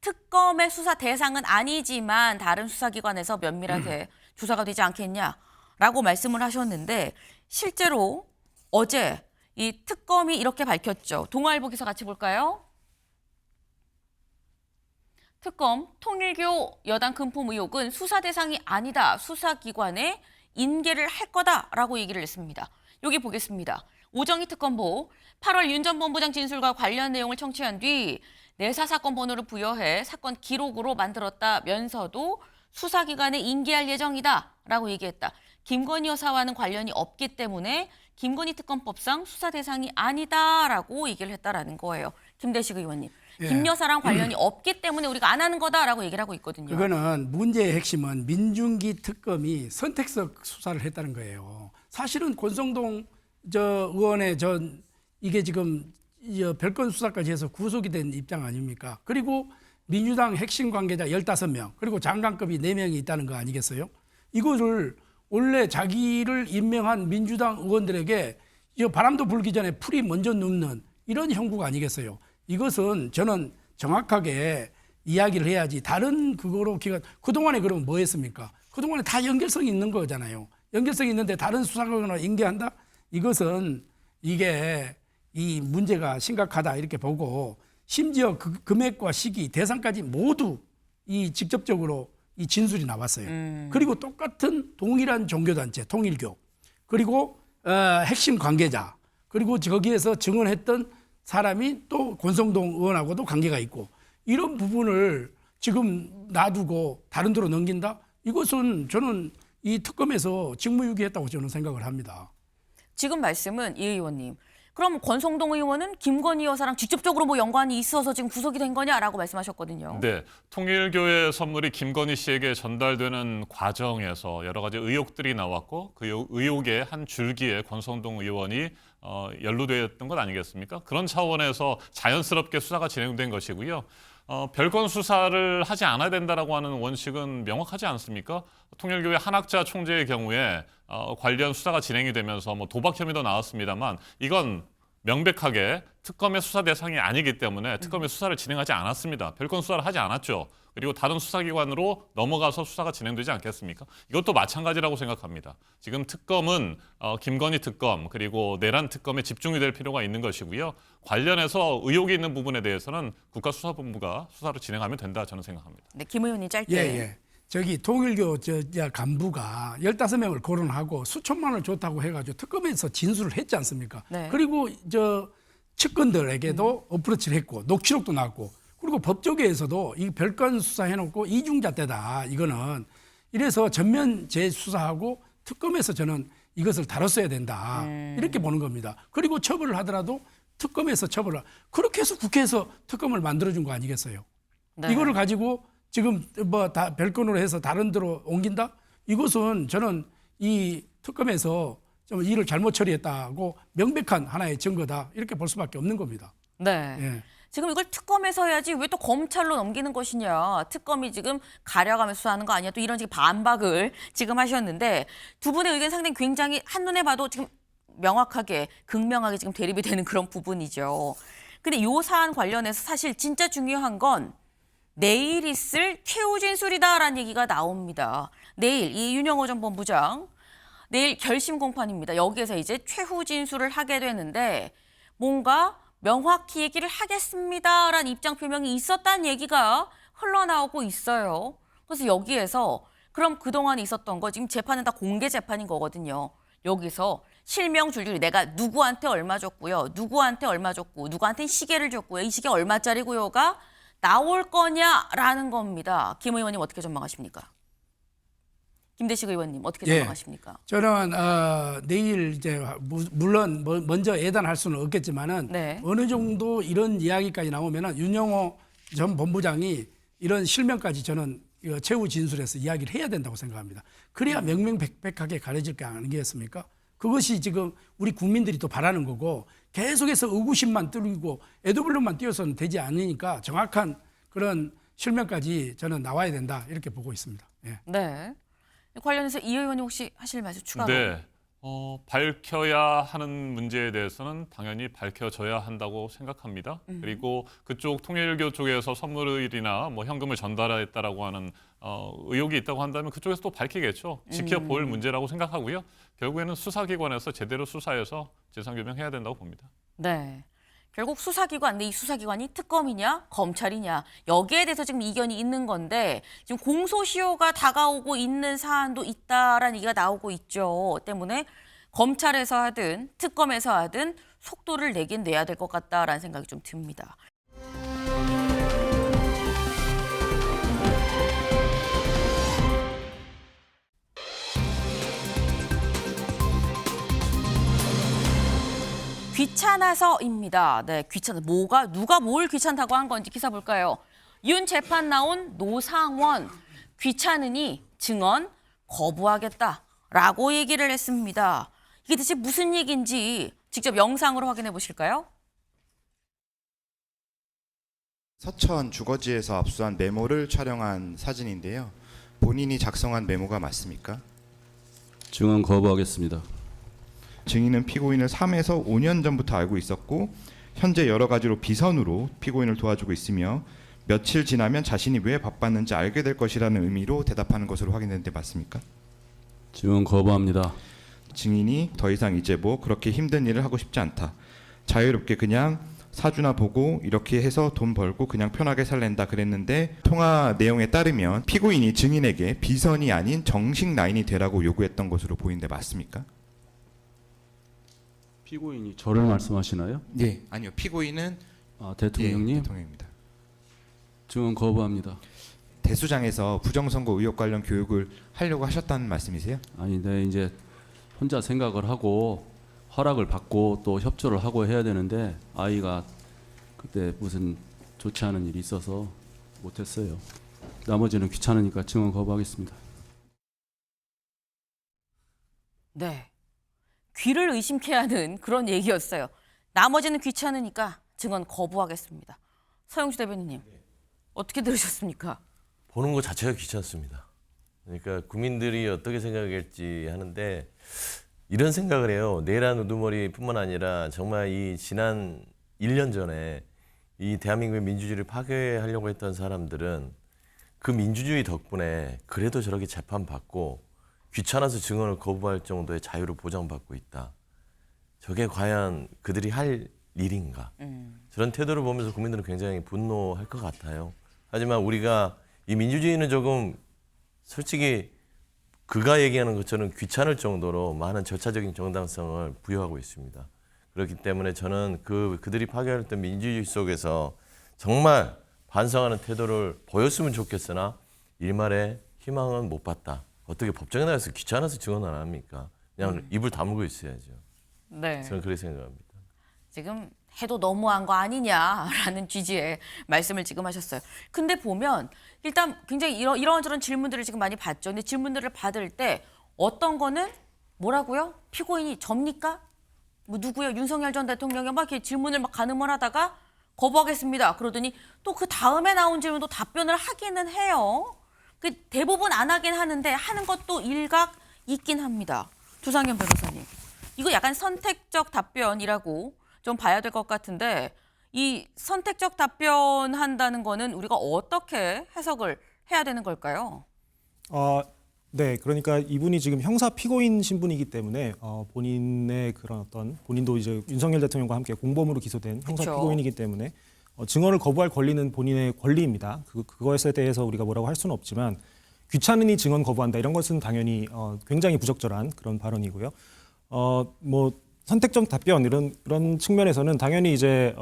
특검의 수사 대상은 아니지만 다른 수사기관에서 면밀하게 조사가 되지 않겠냐라고 말씀을 하셨는데 실제로 어제 이 특검이 이렇게 밝혔죠. 동아일보 기사 같이 볼까요? 특검 통일교 여당 금품 의혹은 수사 대상이 아니다. 수사기관에 인계를 할 거다라고 얘기를 했습니다. 여기 보겠습니다. 오정희 특검보 8월 윤 전 본부장 진술과 관련 내용을 청취한 뒤 내사 사건 번호를 부여해 사건 기록으로 만들었다면서도 수사기관에 인계할 예정이다라고 얘기했다. 김건희 여사와는 관련이 없기 때문에 김건희 특검법상 수사 대상이 아니다라고 얘기를 했다라는 거예요. 김대식 의원님. 예. 김 여사랑 관련이 없기 때문에 우리가 안 하는 거다라고 얘기를 하고 있거든요. 그거는 문제의 핵심은 민중기 특검이 선택적 수사를 했다는 거예요. 사실은 권성동 의원의 이게 지금 별건 수사까지 해서 구속이 된 입장 아닙니까? 그리고 민주당 핵심 관계자 15명 그리고 장관급이 4명이 있다는 거 아니겠어요? 이거를 원래 자기를 임명한 민주당 의원들에게 이 바람도 불기 전에 풀이 먼저 눕는 이런 형국 아니겠어요? 이것은 저는 정확하게 이야기를 해야지 다른 그거로 그동안에 그러면 뭐 했습니까? 그동안에 다 연결성이 있는 거잖아요. 연결성이 있는데 다른 수사관을 인계한다? 이것은 이게 이 문제가 심각하다 이렇게 보고 심지어 그 금액과 시기, 대상까지 모두 이 직접적으로 이 진술이 나왔어요. 그리고 똑같은 동일한 종교단체, 통일교, 그리고 핵심 관계자, 그리고 거기에서 증언했던 사람이 또 권성동 의원하고도 관계가 있고 이런 부분을 지금 놔두고 다른 데로 넘긴다? 이것은 저는 이 특검에서 직무유기했다고 저는 생각을 합니다. 지금 말씀은 이 의원님, 그럼 권성동 의원은 김건희 여사랑 직접적으로 뭐 연관이 있어서 지금 구속이 된 거냐라고 말씀하셨거든요. 네, 통일교의 선물이 김건희 씨에게 전달되는 과정에서 여러 가지 의혹들이 나왔고 그 의혹의 한 줄기에 권성동 의원이 연루되었던 것 아니겠습니까? 그런 차원에서 자연스럽게 수사가 진행된 것이고요. 별건 수사를 하지 않아야 된다라고 하는 원칙은 명확하지 않습니까? 통일교회 한학자 총재의 경우에 관련 수사가 진행이 되면서 뭐 도박 혐의도 나왔습니다만 이건 명백하게 특검의 수사 대상이 아니기 때문에 특검의 수사를 진행하지 않았습니다. 별건 수사를 하지 않았죠. 그리고 다른 수사기관으로 넘어가서 수사가 진행되지 않겠습니까? 이것도 마찬가지라고 생각합니다. 지금 특검은 김건희 특검 그리고 내란 특검에 집중이 될 필요가 있는 것이고요. 관련해서 의혹이 있는 부분에 대해서는 국가수사본부가 수사를 진행하면 된다 저는 생각합니다. 네, 김 의원님 짧게. 예. 저기 통일교 간부가 15명을 거론하고 수천만 원을 줬다고 해가지고 특검에서 진술을 했지 않습니까? 네. 그리고 측근들에게도 어프로치를 했고 녹취록도 나왔고 그리고 법조계에서도 이 별건 수사해놓고 이중잣대다 이거는 이래서 전면 재수사하고 특검에서 저는 이것을 다뤘어야 된다 이렇게 보는 겁니다. 그리고 처벌을 하더라도 특검에서 처벌을 그렇게 해서 국회에서 특검을 만들어준 거 아니겠어요? 네. 이거를 가지고 지금 뭐 다 별건으로 해서 다른 데로 옮긴다? 이것은 저는 이 특검에서 좀 일을 잘못 처리했다고 명백한 하나의 증거다 이렇게 볼 수밖에 없는 겁니다. 네. 예. 지금 이걸 특검에서 해야지 왜 또 검찰로 넘기는 것이냐. 특검이 지금 가려가면서 수사하는 거 아니야. 또 이런 지금 반박을 지금 하셨는데 두 분의 의견 상당히 굉장히 한눈에 봐도 지금 명확하게 극명하게 지금 대립이 되는 그런 부분이죠. 근데 이 사안 관련해서 사실 진짜 중요한 건 내일 있을 최후 진술이다라는 얘기가 나옵니다. 내일 이 윤영호 전 본부장 내일 결심 공판입니다. 여기에서 이제 최후 진술을 하게 되는데 뭔가 명확히 얘기를 하겠습니다라는 입장 표명이 있었다는 얘기가 흘러나오고 있어요. 그래서 여기에서 그럼 그동안 있었던 거 지금 재판은 다 공개 재판인 거거든요. 여기서 실명 줄줄이 내가 누구한테 얼마 줬고요. 누구한테 얼마 줬고 누구한테 시계를 줬고요. 이 시계 얼마짜리고요가 나올 거냐라는 겁니다. 김 의원님 어떻게 전망하십니까? 김대식 의원님 어떻게 전망하십니까? 저는 내일 이제 물론 먼저 예단할 수는 없겠지만은 네. 어느 정도 이런 이야기까지 나오면은 윤영호 전 본부장이 이런 실명까지 저는 최후 진술에서 이야기를 해야 된다고 생각합니다. 그래야 명명백백하게 가려질 게 아니겠습니까? 그것이 지금 우리 국민들이 또 바라는 거고 계속해서 의구심만 뚫리고 애도불능만 띄워서는 되지 않으니까 정확한 그런 실명까지 저는 나와야 된다 이렇게 보고 있습니다. 예. 네. 관련해서 이 의원님 혹시 하실 말씀 추가로? 네. 밝혀야 하는 문제에 대해서는 당연히 밝혀져야 한다고 생각합니다. 그리고 그쪽 통일교 쪽에서 선물이나 뭐 현금을 전달했다라고 하는 의혹이 있다고 한다면 그쪽에서 또 밝히겠죠. 지켜볼 문제라고 생각하고요. 결국에는 수사기관에서 제대로 수사해서 진상규명해야 된다고 봅니다. 네. 결국 수사기관, 근데 이 수사기관이 특검이냐 검찰이냐 여기에 대해서 지금 이견이 있는 건데 지금 공소시효가 다가오고 있는 사안도 있다라는 얘기가 나오고 있죠. 때문에 검찰에서 하든 특검에서 하든 속도를 내긴 내야 될 것 같다라는 생각이 좀 듭니다. 귀찮아서입니다. 네, 누가 뭘 귀찮다고 한 건지 기사 볼까요? 윤 재판 나온 노상원 귀찮으니 증언 거부하겠다라고 얘기를 했습니다. 이게 대체 무슨 얘기인지 직접 영상으로 확인해 보실까요? 서천 주거지에서 압수한 메모를 촬영한 사진인데요. 본인이 작성한 메모가 맞습니까? 증언 거부하겠습니다. 증인은 피고인을 3에서 5년 전부터 알고 있었고 현재 여러 가지로 비선으로 피고인을 도와주고 있으며 며칠 지나면 자신이 왜 바빴는지 알게 될 것이라는 의미로 대답하는 것으로 확인됐는데 맞습니까? 증언 거부합니다. 증인이 더 이상 이제 뭐 그렇게 힘든 일을 하고 싶지 않다. 자유롭게 그냥 사주나 보고 이렇게 해서 돈 벌고 그냥 편하게 살랜다 그랬는데 통화 내용에 따르면 피고인이 증인에게 비선이 아닌 정식 라인이 되라고 요구했던 것으로 보이는데 맞습니까? 피고인이 저를 말씀하시나요? 네. 아니요. 피고인은 대통령님? 대통령입니다. 증언 거부합니다. 대수장에서 부정선거 의혹 관련 교육을 하려고 하셨다는 말씀이세요? 아니, 네, 이제 혼자 생각을 하고 허락을 받고 또 협조를 하고 해야 되는데 아이가 그때 무슨 좋지 않은 일이 있어서 못했어요. 나머지는 귀찮으니까 증언 거부하겠습니다. 네. 귀를 의심케 하는 그런 얘기였어요. 나머지는 귀찮으니까 증언 거부하겠습니다. 서영주 대변인님, 어떻게 들으셨습니까? 보는 것 자체가 귀찮습니다. 그러니까 국민들이 어떻게 생각할지 하는데 이런 생각을 해요. 내란 우두머리뿐만 아니라 정말 이 지난 1년 전에 이 대한민국의 민주주의를 파괴하려고 했던 사람들은 그 민주주의 덕분에 그래도 저렇게 재판받고 귀찮아서 증언을 거부할 정도의 자유를 보장받고 있다. 저게 과연 그들이 할 일인가? 저런 태도를 보면서 국민들은 굉장히 분노할 것 같아요. 하지만 우리가 이 민주주의는 조금 솔직히 그가 얘기하는 것처럼 귀찮을 정도로 많은 절차적인 정당성을 부여하고 있습니다. 그렇기 때문에 저는 그들이 파괴했던 민주주의 속에서 정말 반성하는 태도를 보였으면 좋겠으나 일말의 희망은 못 봤다. 어떻게 법정에 나가서 귀찮아서 증언 안 합니까? 그냥 입을 다물고 있어야죠. 네. 저는 그렇게 생각합니다. 지금 해도 너무한 거 아니냐라는 취지의 말씀을 지금 하셨어요. 근데 보면 일단 굉장히 이런저런 질문들을 지금 많이 받죠. 근데 질문들을 받을 때 어떤 거는 뭐라고요? 피고인이 접니까? 뭐 누구요? 윤석열 전 대통령이 막 이렇게 질문을 막 가늠을 하다가 거부하겠습니다. 그러더니 또 그 다음에 나온 질문도 답변을 하기는 해요. 그 대부분 안 하긴 하는데 하는 것도 일각 있긴 합니다. 주상현 변호사님, 이거 약간 선택적 답변이라고 좀 봐야 될 것 같은데 이 선택적 답변한다는 거는 우리가 어떻게 해석을 해야 되는 걸까요? 네, 그러니까 이분이 지금 형사 피고인 신분이기 때문에 본인의 그런 어떤 본인도 이제 윤석열 대통령과 함께 공범으로 기소된 형사 그쵸. 피고인이기 때문에 증언을 거부할 권리는 본인의 권리입니다. 그것에 대해서 우리가 뭐라고 할 수는 없지만 귀찮으니 증언 거부한다 이런 것은 당연히 굉장히 부적절한 그런 발언이고요. 뭐 선택적 답변 이런 측면에서는 당연히 이제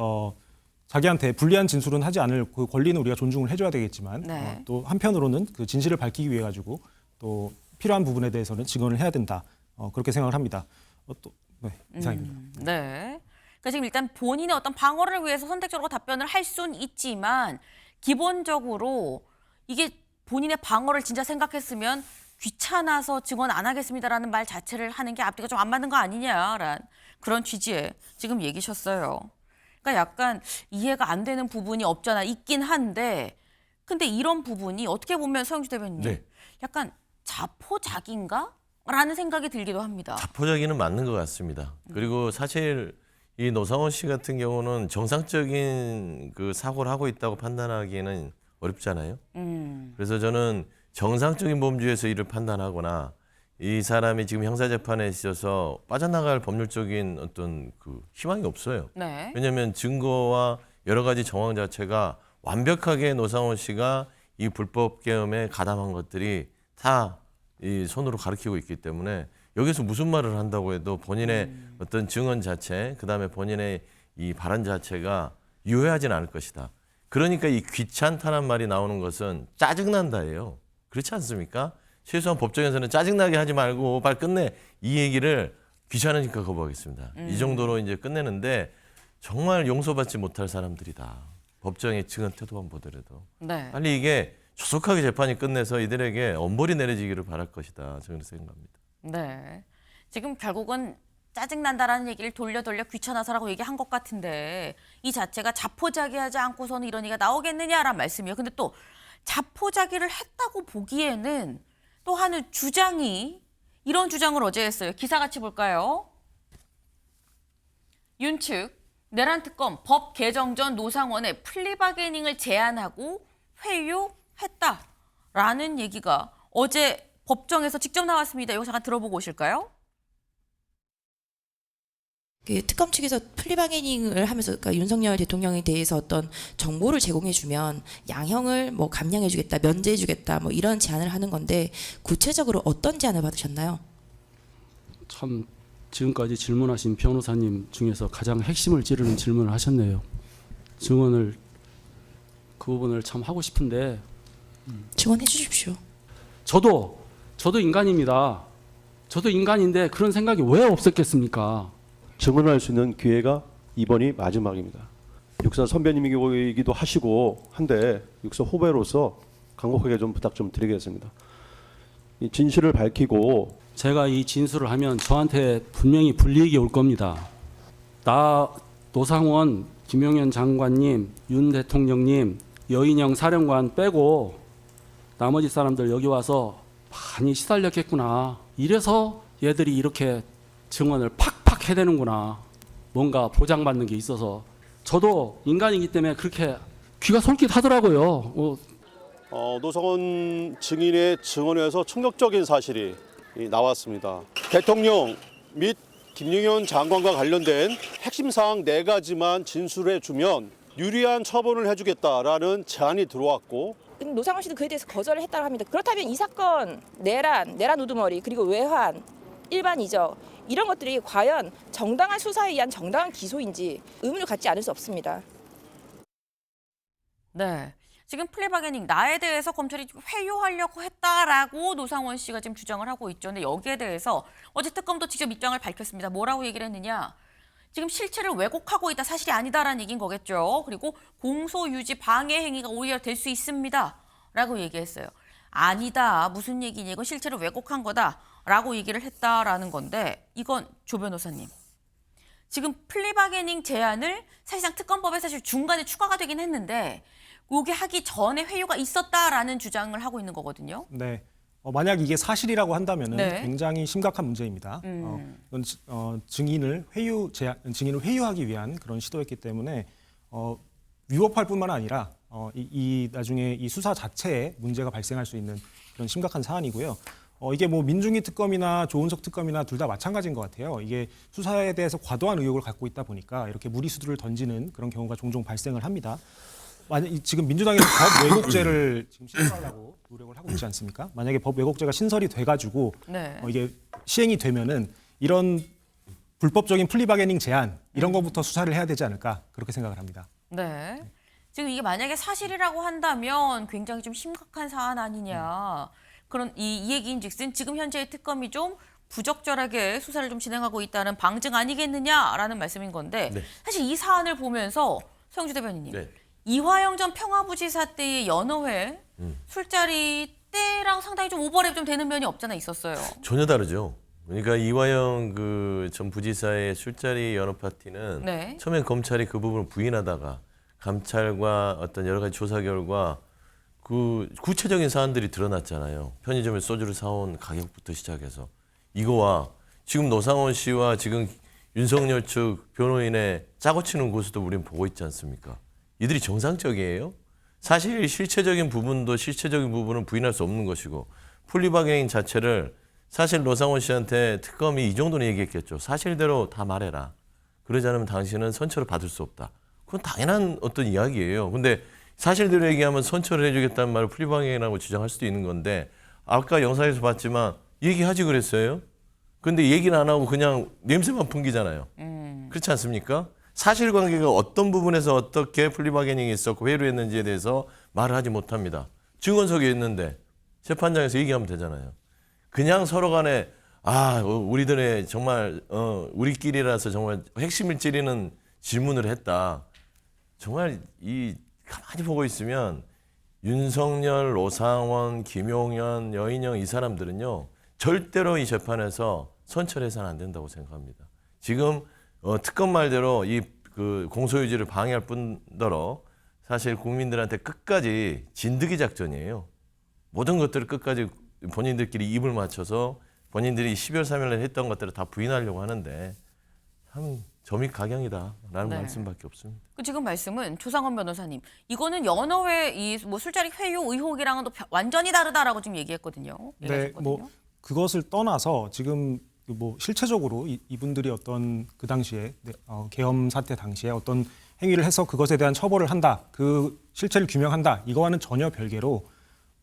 자기한테 불리한 진술은 하지 않을 그 권리는 우리가 존중을 해줘야 되겠지만 네. 또 한편으로는 그 진실을 밝히기 위해 가지고 또 필요한 부분에 대해서는 증언을 해야 된다 그렇게 생각을 합니다. 이상입니다. 네. 그러니까 지금 일단 본인의 어떤 방어를 위해서 선택적으로 답변을 할 수는 있지만 기본적으로 이게 본인의 방어를 진짜 생각했으면 귀찮아서 증언 안 하겠습니다라는 말 자체를 하는 게 앞뒤가 좀 안 맞는 거 아니냐라는 그런 취지의 지금 얘기셨어요. 그러니까 약간 이해가 안 되는 부분이 없잖아 있긴 한데 근데 이런 부분이 어떻게 보면 서영주 대변인님 네. 약간 자포자기인가? 라는 생각이 들기도 합니다. 자포자기는 맞는 것 같습니다. 그리고 사실 이 노상원 씨 같은 경우는 정상적인 그 사고를 하고 있다고 판단하기에는 어렵잖아요. 그래서 저는 정상적인 범죄에서 이를 판단하거나 이 사람이 지금 형사재판에 있어서 빠져나갈 법률적인 어떤 그 희망이 없어요. 네. 왜냐하면 증거와 여러 가지 정황 자체가 완벽하게 노상원 씨가 이 불법 계엄에 가담한 것들이 다 이 손으로 가리키고 있기 때문에 여기서 무슨 말을 한다고 해도 본인의 어떤 증언 자체, 그다음에 본인의 이 발언 자체가 유효하지는 않을 것이다. 그러니까 이 귀찮다는 말이 나오는 것은 짜증난다예요. 그렇지 않습니까? 최소한 법정에서는 짜증나게 하지 말고 빨리 끝내. 이 얘기를 귀찮으니까 거부하겠습니다. 이 정도로 이제 끝내는데 정말 용서받지 못할 사람들이다. 법정의 증언 태도만 보더라도. 네. 빨리 이게 조속하게 재판이 끝내서 이들에게 엄벌이 내려지기를 바랄 것이다. 저는 생각합니다. 네. 지금 결국은 짜증난다라는 얘기를 돌려 귀찮아서라고 얘기한 것 같은데 이 자체가 자포자기하지 않고서는 이런 얘기가 나오겠느냐라는 말씀이에요. 근데 또 자포자기를 했다고 보기에는 또 하는 주장이 이런 주장을 어제 했어요. 기사 같이 볼까요? 윤 측, 내란 특검 법 개정 전 노상원의 플리바게닝을 제안하고 회유했다라는 얘기가 어제 법정에서 직접 나왔습니다. 이거 잠깐 들어보고 오실까요? 그 특검 측에서 플리바게닝을 하면서 그러니까 윤석열 대통령에 대해서 어떤 정보를 제공해주면 양형을 뭐 감량해주겠다, 면제해주겠다, 뭐 이런 제안을 하는 건데 구체적으로 어떤 제안을 받으셨나요? 참 지금까지 질문하신 변호사님 중에서 가장 핵심을 찌르는 질문을 하셨네요. 증언을 그 부분을 참 하고 싶은데 증언해 주십시오. 저도 인간입니다. 저도 인간인데 그런 생각이 왜 없었겠습니까? 증언할 수 있는 기회가 이번이 마지막입니다. 육사 선배님이기도 하시고 한데 육사 후배로서 간곡하게 좀 부탁 좀 드리겠습니다. 이 진실을 밝히고 제가 이 진술을 하면 저한테 분명히 불이익이 올 겁니다. 나 노상원, 김용현 장관님, 윤 대통령님, 여인영 사령관 빼고 나머지 사람들 여기 와서 많이 시달렸겠구나. 이래서 얘들이 이렇게 증언을 팍팍 해대는구나. 뭔가 보장받는 게 있어서. 저도 인간이기 때문에 그렇게 귀가 솔깃하더라고요. 노상원 증인의 증언에서 충격적인 사실이 나왔습니다. 대통령 및 김용현 장관과 관련된 핵심 사항 4가지만 진술해주면 유리한 처분을 해주겠다라는 제안이 들어왔고 노상원 씨도 그에 대해서 거절을 했다고 합니다. 그렇다면 이 사건 내란 우두머리 그리고 외환, 일반 이적 이런 것들이 과연 정당한 수사에 의한 정당한 기소인지 의문을 갖지 않을 수 없습니다. 네. 지금 플리바게닝 나에 대해서 검찰이 회유하려고 했다라고 노상원 씨가 지금 주장을 하고 있죠. 근데 여기에 대해서 어제 특검도 직접 입장을 밝혔습니다. 뭐라고 얘기를 했느냐. 지금 실체를 왜곡하고 있다. 사실이 아니다라는 얘기인 거겠죠. 그리고 공소유지 방해 행위가 오히려 될 수 있습니다. 라고 얘기했어요. 아니다. 무슨 얘기냐. 이건 실체를 왜곡한 거다. 라고 얘기를 했다라는 건데 이건 조 변호사님. 지금 플리바게닝 제안을 사실상 특검법에 사실 중간에 추가가 되긴 했는데 요게 하기 전에 회유가 있었다라는 주장을 하고 있는 거거든요. 네. 만약 이게 사실이라고 한다면은 네. 굉장히 심각한 문제입니다. 이건 증인을 회유하기 위한 그런 시도였기 때문에 위법할 뿐만 아니라 이 나중에 이 수사 자체에 문제가 발생할 수 있는 그런 심각한 사안이고요. 이게 뭐 민중기 특검이나 조은석 특검이나 둘 다 마찬가지인 것 같아요. 이게 수사에 대해서 과도한 의혹을 갖고 있다 보니까 이렇게 무리수들을 던지는 그런 경우가 종종 발생을 합니다. 지금 민주당에서 법 왜곡죄를 지금 신설하려고 노력을 하고 있지 않습니까? 만약에 법 왜곡죄가 신설이 돼가지고 네. 이게 시행이 되면은 이런 불법적인 플리바게닝 제안 이런 것부터 수사를 해야 되지 않을까 그렇게 생각을 합니다. 네. 지금 이게 만약에 사실이라고 한다면 굉장히 좀 심각한 사안 아니냐. 그런 이 얘기인즉슨 지금 현재의 특검이 좀 부적절하게 수사를 좀 진행하고 있다는 방증 아니겠느냐라는 말씀인 건데 네. 사실 이 사안을 보면서 서영주 대변인님. 네. 이화영 전 평화부지사 때의 연어회 술자리 때랑 상당히 좀 오버랩 좀 되는 면이 없잖아 있었어요. 전혀 다르죠. 그러니까 이화영 그 전 부지사의 술자리 연어 파티는 네. 처음엔 검찰이 그 부분을 부인하다가 감찰과 어떤 여러 가지 조사 결과 그 구체적인 사안들이 드러났잖아요. 편의점에서 소주를 사온 가격부터 시작해서 이거와 지금 노상원 씨와 지금 윤석열 측 변호인의 짜고 치는 고수도 우리는 보고 있지 않습니까? 이들이 정상적이에요? 사실 실체적인 부분은 부인할 수 없는 것이고 플리바게닝 자체를 사실 노상원 씨한테 특검이 이 정도는 얘기했겠죠. 사실대로 다 말해라. 그러지 않으면 당신은 선처를 받을 수 없다. 그건 당연한 어떤 이야기예요. 근데 사실대로 얘기하면 선처를 해주겠다는 말을 플리바게닝이라고 주장할 수도 있는 건데 아까 영상에서 봤지만 얘기하지 그랬어요. 근데 얘기는 안 하고 그냥 냄새만 풍기잖아요. 그렇지 않습니까? 사실관계가 어떤 부분에서 어떻게 플리바게닝이 있었고 회유했는지에 대해서 말을 하지 못합니다. 증언석에 있는데 재판장에서 얘기하면 되잖아요. 그냥 서로 간에 우리들의 정말 우리끼리라서 정말 핵심을 찌르는 질문을 했다. 정말 가만히 보고 있으면 윤석열, 노상원, 김용현, 여인영 이 사람들은요. 절대로 이 재판에서 선처를 해서는 안 된다고 생각합니다. 지금 특검 말대로 이 그 공소유지를 방해할 뿐더러 사실 국민들한테 끝까지 진드기 작전이에요. 모든 것들을 끝까지 본인들끼리 입을 맞춰서 본인들이 12월 3일 날 했던 것들을 다 부인하려고 하는데 참 점입가경이다라는 네. 말씀밖에 없습니다. 그 지금 말씀은 조상원 변호사님, 이거는 연어회 이 뭐 술자리 회유 의혹이랑은 또 완전히 다르다라고 지금 얘기했거든요. 네, 얘기하셨거든요. 뭐 그것을 떠나서 지금 뭐 실체적으로 이분들이 어떤 그 당시에 계엄 사태 당시에 어떤 행위를 해서 그것에 대한 처벌을 한다, 그 실체를 규명한다, 이거와는 전혀 별개로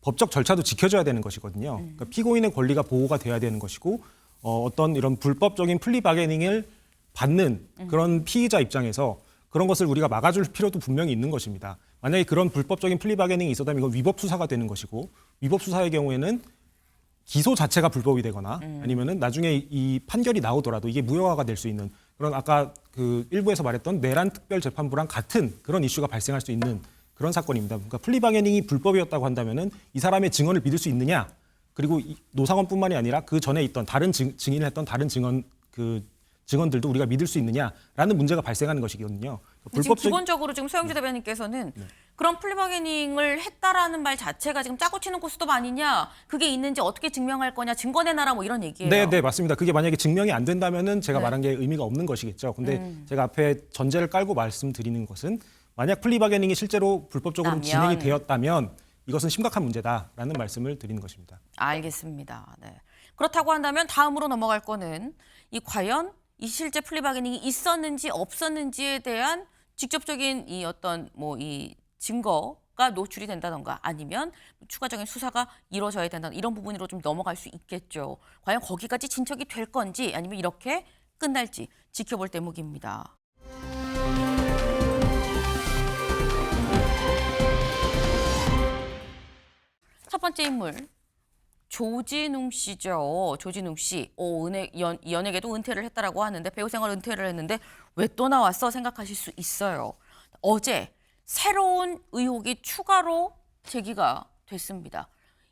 법적 절차도 지켜져야 되는 것이거든요. 그러니까 피고인의 권리가 보호가 돼야 되는 것이고 어떤 이런 불법적인 플리바게닝을 받는 그런 피의자 입장에서 그런 것을 우리가 막아줄 필요도 분명히 있는 것입니다. 만약에 그런 불법적인 플리바게닝이 있었다면 이건 위법 수사가 되는 것이고, 위법 수사의 경우에는 기소 자체가 불법이 되거나 아니면은 나중에 이 판결이 나오더라도 이게 무효화가 될 수 있는 그런, 아까 그 일부에서 말했던 내란 특별재판부랑 같은 그런 이슈가 발생할 수 있는 그런 사건입니다. 그러니까 플리바게닝이 불법이었다고 한다면은 이 사람의 증언을 믿을 수 있느냐, 그리고 노상원뿐만이 아니라 그 전에 있던 다른 증인을 했던 다른 증언들도 우리가 믿을 수 있느냐라는 문제가 발생하는 것이거든요. 지금 기본적으로 지금 소영주 대변인께서는 그런 플리바게닝을 했다라는 말 자체가 지금 짜고 치는 고스톱 아니냐, 그게 있는지 어떻게 증명할 거냐, 증거 내놔라 뭐 이런 얘기예요. 네, 맞습니다. 그게 만약에 증명이 안 된다면은 제가 네. 말한 게 의미가 없는 것이겠죠. 근데 제가 앞에 전제를 깔고 말씀드리는 것은, 만약 플리바게닝이 실제로 불법적으로 진행이 되었다면 이것은 심각한 문제다라는 말씀을 드리는 것입니다. 알겠습니다. 네. 그렇다고 한다면 다음으로 넘어갈 거는 이 과연 이 실제 플리바게닝이 있었는지 없었는지에 대한 직접적인 이 어떤 뭐 이 증거가 노출이 된다던가 아니면 추가적인 수사가 이루어져야 된다는 이런 부분으로 좀 넘어갈 수 있겠죠. 과연 거기까지 진척이 될 건지 아니면 이렇게 끝날지 지켜볼 대목입니다. 첫 번째 인물 조진웅 씨죠. 조진웅 씨, 연예계도 은퇴를 했다라고 하는데 배우 생활 은퇴를 했는데 왜 또 나왔어 생각하실 수 있어요. 어제 새로운 의혹이 추가로 제기가 됐습니다.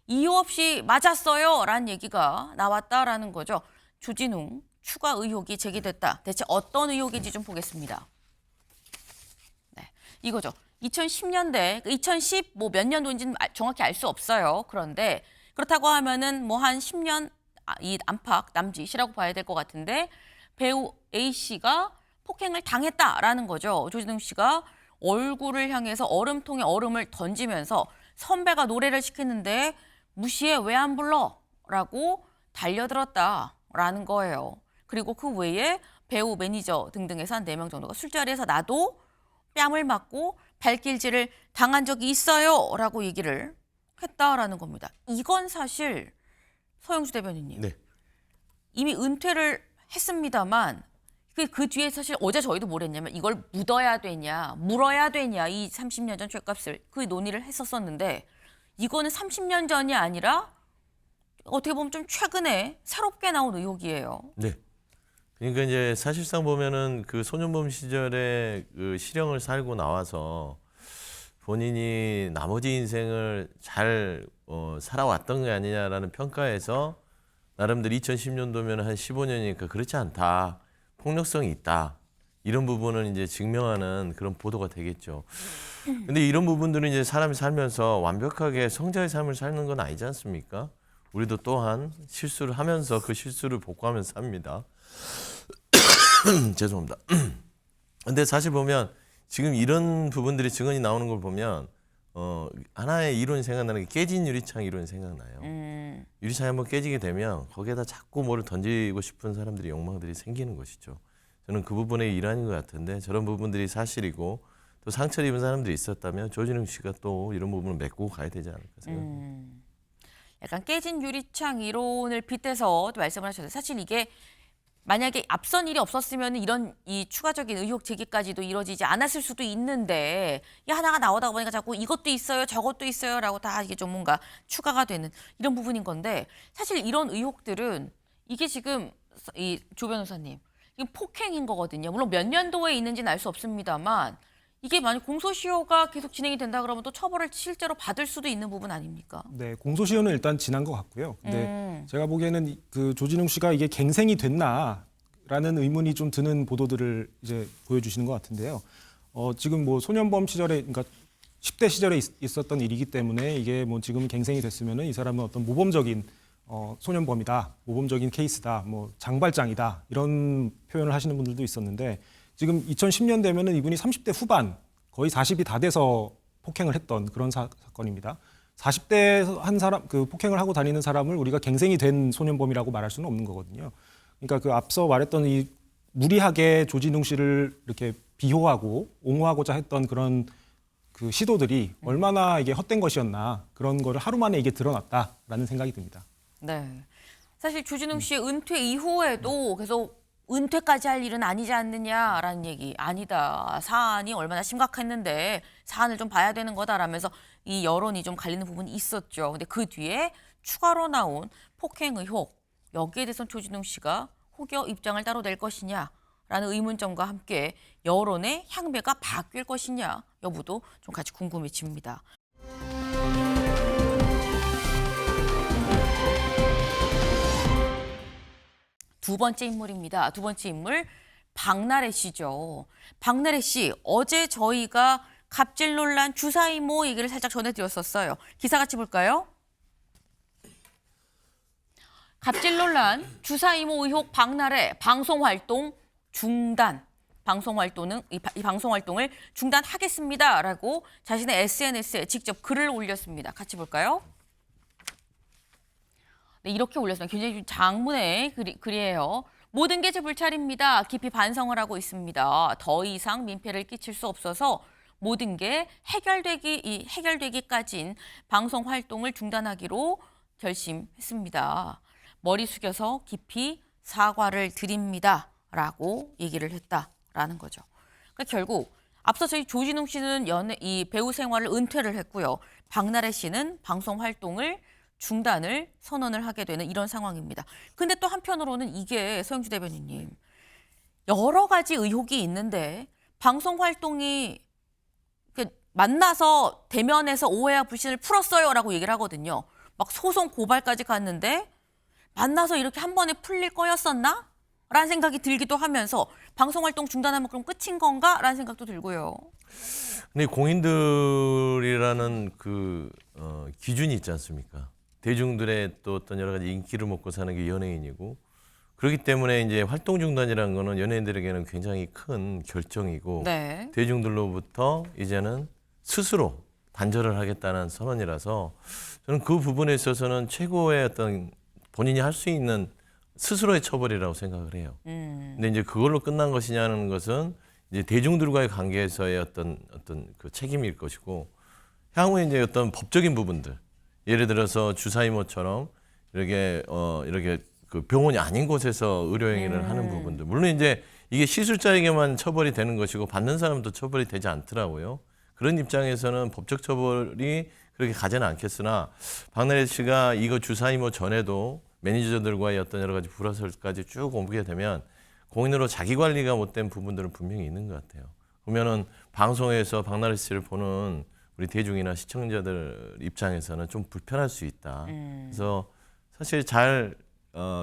이유 없이 맞았어요 라는 얘기가 나왔다라는 거죠. 조진웅 추가 의혹이 제기됐다. 대체 어떤 의혹인지 좀 보겠습니다. 네, 이거죠. 2010년대, 2010 뭐 몇 년도인지는 정확히 알 수 없어요. 그런데 그렇다고 하면은 뭐 한 10년 이 안팎 남짓이라고 봐야 될 것 같은데 배우 A 씨가 폭행을 당했다라는 거죠. 조진웅 씨가 얼굴을 향해서 얼음통에 얼음을 던지면서 선배가 노래를 시키는데 무시해 왜 안 불러? 라고 달려들었다라는 거예요. 그리고 그 외에 배우, 매니저 등등에서 한 4명 정도가 술자리에서 나도 뺨을 맞고 발길질을 당한 적이 있어요 라고 얘기를 했다라는 겁니다. 이건 사실 서영주 대변인님, 네. 이미 은퇴를 했습니다만 그 뒤에 사실 어제 저희도 뭘 했냐면 이걸 묻어야 되냐 물어야 되냐 이 30년 전 죄값을 그 논의를 했었었는데 이거는 30년 전이 아니라 어떻게 보면 좀 최근에 새롭게 나온 의혹이에요. 네. 그러니까 이제 사실상 보면은 그 소년범 시절에 그 실형을 살고 나와서 본인이 나머지 인생을 잘 살아왔던 게 아니냐라는 평가에서 나름대로 2010년도면 한 15년이니까 그렇지 않다. 폭력성이 있다. 이런 부분은 이제 증명하는 그런 보도가 되겠죠. 근데 이런 부분들은 이제 사람이 살면서 완벽하게 성자의 삶을 사는 건 아니지 않습니까? 우리도 또한 실수를 하면서 그 실수를 복구하면서 삽니다. 죄송합니다. 근데 사실 보면 지금 이런 부분들이 증언이 나오는 걸 보면 하나의 이론이 생각나는 게 깨진 유리창 이론이 생각나요. 유리창이 한번 깨지게 되면 거기에다 자꾸 뭐를 던지고 싶은 사람들이 욕망들이 생기는 것이죠. 저는 그 부분의 일환인 것 같은데 저런 부분들이 사실이고 또 상처를 입은 사람들이 있었다면 조진웅 씨가 또 이런 부분을 메꾸고 가야 되지 않을까 생각합니다. 약간 깨진 유리창 이론을 빗대서 말씀을 하셨어요. 사실 이게 만약에 앞선 일이 없었으면 이런 이 추가적인 의혹 제기까지도 이루어지지 않았을 수도 있는데 이 하나가 나오다 보니까 자꾸 이것도 있어요, 저것도 있어요라고 다 이게 좀 뭔가 추가가 되는 이런 부분인 건데 사실 이런 의혹들은 이게 지금 이 조 변호사님 이게 폭행인 거거든요. 물론 몇 년도에 있는지는 알 수 없습니다만 이게 만약 공소시효가 계속 진행이 된다 그러면 또 처벌을 실제로 받을 수도 있는 부분 아닙니까? 네, 공소시효는 일단 지난 것 같고요. 근데 제가 보기에는 그 조진웅 씨가 이게 갱생이 됐나라는 라는 의문이 좀 드는 보도들을 이제 보여주시는 것 같은데요. 지금 뭐 소년범 시절에, 그러니까 10대 시절에 있었던 일이기 때문에 이게 뭐 지금 갱생이 됐으면은 이 사람은 어떤 모범적인 소년범이다, 모범적인 케이스다, 뭐 장발장이다 이런 표현을 하시는 분들도 있었는데 지금 2010년 되면은 이분이 30대 후반 거의 40이 다 돼서 폭행을 했던 그런 사건입니다. 40대 한 사람 그 폭행을 하고 다니는 사람을 우리가 갱생이 된 소년범이라고 말할 수는 없는 거거든요. 그러니까 그 앞서 말했던 이 무리하게 조진웅 씨를 이렇게 비호하고 옹호하고자 했던 그런 그 시도들이 얼마나 이게 헛된 것이었나 그런 거를 하루 만에 이게 드러났다라는 생각이 듭니다. 네. 사실 조진웅 씨의 은퇴 이후에도 계속 은퇴까지 할 일은 아니지 않느냐라는 얘기. 아니다. 사안이 얼마나 심각했는데 사안을 좀 봐야 되는 거다라면서 이 여론이 좀 갈리는 부분이 있었죠. 근데 그 뒤에 추가로 나온 폭행 의혹. 여기에 대해서는 조진웅 씨가 혹여 입장을 따로 낼 것이냐라는 의문점과 함께 여론의 향배가 바뀔 것이냐 여부도 좀 같이 궁금해집니다. 두 번째 인물입니다. 두 번째 인물 박나래 씨죠. 박나래 씨, 어제 저희가 갑질 논란 주사이모 얘기를 살짝 전해드렸었어요. 기사 같이 볼까요? 갑질 논란, 주사이모 의혹 박나래, 방송활동 중단. 이 방송활동을 중단하겠습니다라고 자신의 SNS에 직접 글을 올렸습니다. 같이 볼까요? 네, 이렇게 올렸습니다. 굉장히 장문의 글이에요. 모든 게 제 불찰입니다. 깊이 반성을 하고 있습니다. 더 이상 민폐를 끼칠 수 없어서 모든 게 해결되기까진 방송 활동을 중단하기로 결심했습니다. 머리 숙여서 깊이 사과를 드립니다라고 얘기를 했다라는 거죠. 그러니까 결국 앞서 저희 조진웅 씨는 이 배우 생활을 은퇴를 했고요. 박나래 씨는 방송 활동을 중단을 선언을 하게 되는 이런 상황입니다. 근데 또 한편으로는 이게 서영주 대변인님 여러 가지 의혹이 있는데 방송 활동이 만나서 대면해서 오해와 불신을 풀었어요라고 얘기를 하거든요. 막 소송 고발까지 갔는데 만나서 이렇게 한 번에 풀릴 거였었나? 라는 생각이 들기도 하면서 방송 활동 중단하면 그럼 끝인 건가? 라는 생각도 들고요. 근데 공인들이라는 기준이 있지 않습니까? 대중들의 또 어떤 여러 가지 인기를 먹고 사는 게 연예인이고 그렇기 때문에 이제 활동 중단이라는 거는 연예인들에게는 굉장히 큰 결정이고 네. 대중들로부터 이제는 스스로 단절을 하겠다는 선언이라서 저는 그 부분에 있어서는 최고의 어떤 본인이 할 수 있는 스스로의 처벌이라고 생각을 해요. 근데 이제 그걸로 끝난 것이냐는 것은 이제 대중들과의 관계에서의 어떤 그 책임일 것이고 향후에 이제 어떤 법적인 부분들 예를 들어서 주사이모처럼 이렇게 그 병원이 아닌 곳에서 의료행위를 하는 부분들 물론 이제 이게 시술자에게만 처벌이 되는 것이고 받는 사람도 처벌이 되지 않더라고요. 그런 입장에서는 법적 처벌이 그렇게 가지는 않겠으나 박나래 씨가 이거 주사이모 전에도 매니저들과의 어떤 여러 가지 불화설까지 쭉 옮기게 되면 공인으로 자기 관리가 못된 부분들은 분명히 있는 것 같아요. 그러면은 방송에서 박나래 씨를 보는 우리 대중이나 시청자들 입장에서는 좀 불편할 수 있다. 그래서 사실 잘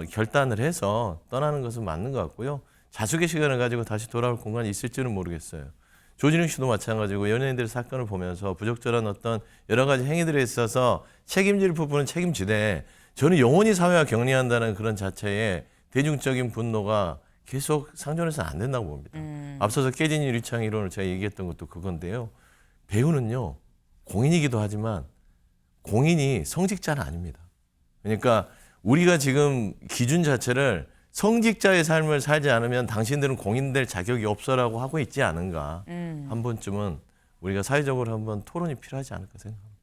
결단을 해서 떠나는 것은 맞는 것 같고요. 자숙의 시간을 가지고 다시 돌아올 공간이 있을지는 모르겠어요. 조진웅 씨도 마찬가지고 연예인들의 사건을 보면서 부적절한 어떤 여러 가지 행위들에 있어서 책임질 부분은 책임지되 저는 영원히 사회와 격리한다는 그런 자체에 대중적인 분노가 계속 상존해서는 안 된다고 봅니다. 앞서서 깨진 유리창 이론을 제가 얘기했던 것도 그건데요. 배우는요. 공인이기도 하지만 공인이 성직자는 아닙니다. 그러니까 우리가 지금 기준 자체를 성직자의 삶을 살지 않으면 당신들은 공인 될 자격이 없어라고 하고 있지 않은가. 한 번쯤은 우리가 사회적으로 한번 토론이 필요하지 않을까 생각합니다.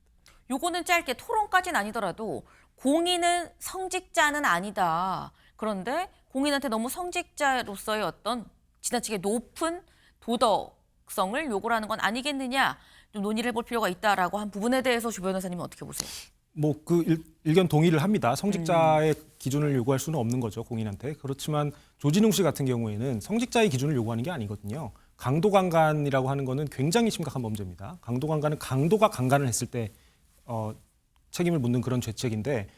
요거는 짧게 토론까지는 아니더라도 공인은 성직자는 아니다. 그런데 공인한테 너무 성직자로서의 어떤 지나치게 높은 도덕성을 요구를 하는 건 아니겠느냐. 좀 논의를 해볼 필요가 있다라고 한 부분에 대해서 조 변호사님은 어떻게 보세요? 뭐 그 일견 동의를 합니다. 성직자의 기준을 요구할 수는 없는 거죠, 공인한테. 그렇지만 조진웅 씨 같은 경우에는 성직자의 기준을 요구하는 게 아니거든요. 강도강간이라고 하는 거는 굉장히 심각한 범죄입니다. 강도강간은 강도가 강간을 했을 때 책임을 묻는 그런 죄책인데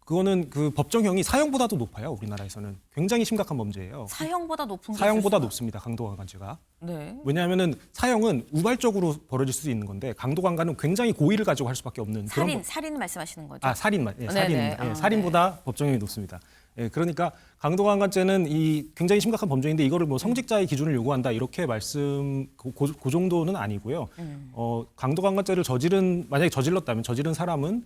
그거는 그 법정형이 사형보다도 높아요. 우리나라에서는 굉장히 심각한 범죄예요. 사형보다 높은 게 사형보다 있을 수가- 높습니다. 강도강간죄가. 네. 왜냐하면은 사형은 우발적으로 벌어질 수도 있는 건데 강도강간은 굉장히 고의를 가지고 할 수밖에 없는 살인 말씀하시는 거죠? 살인만. 예, 네네. 살인. 예, 살인보다 법정형이 높습니다. 예, 그러니까 강도강간죄는 이 굉장히 심각한 범죄인데 이거를 뭐 성직자의 기준을 요구한다 이렇게 그 정도는 아니고요. 강도강간죄를 만약에 저질른 사람은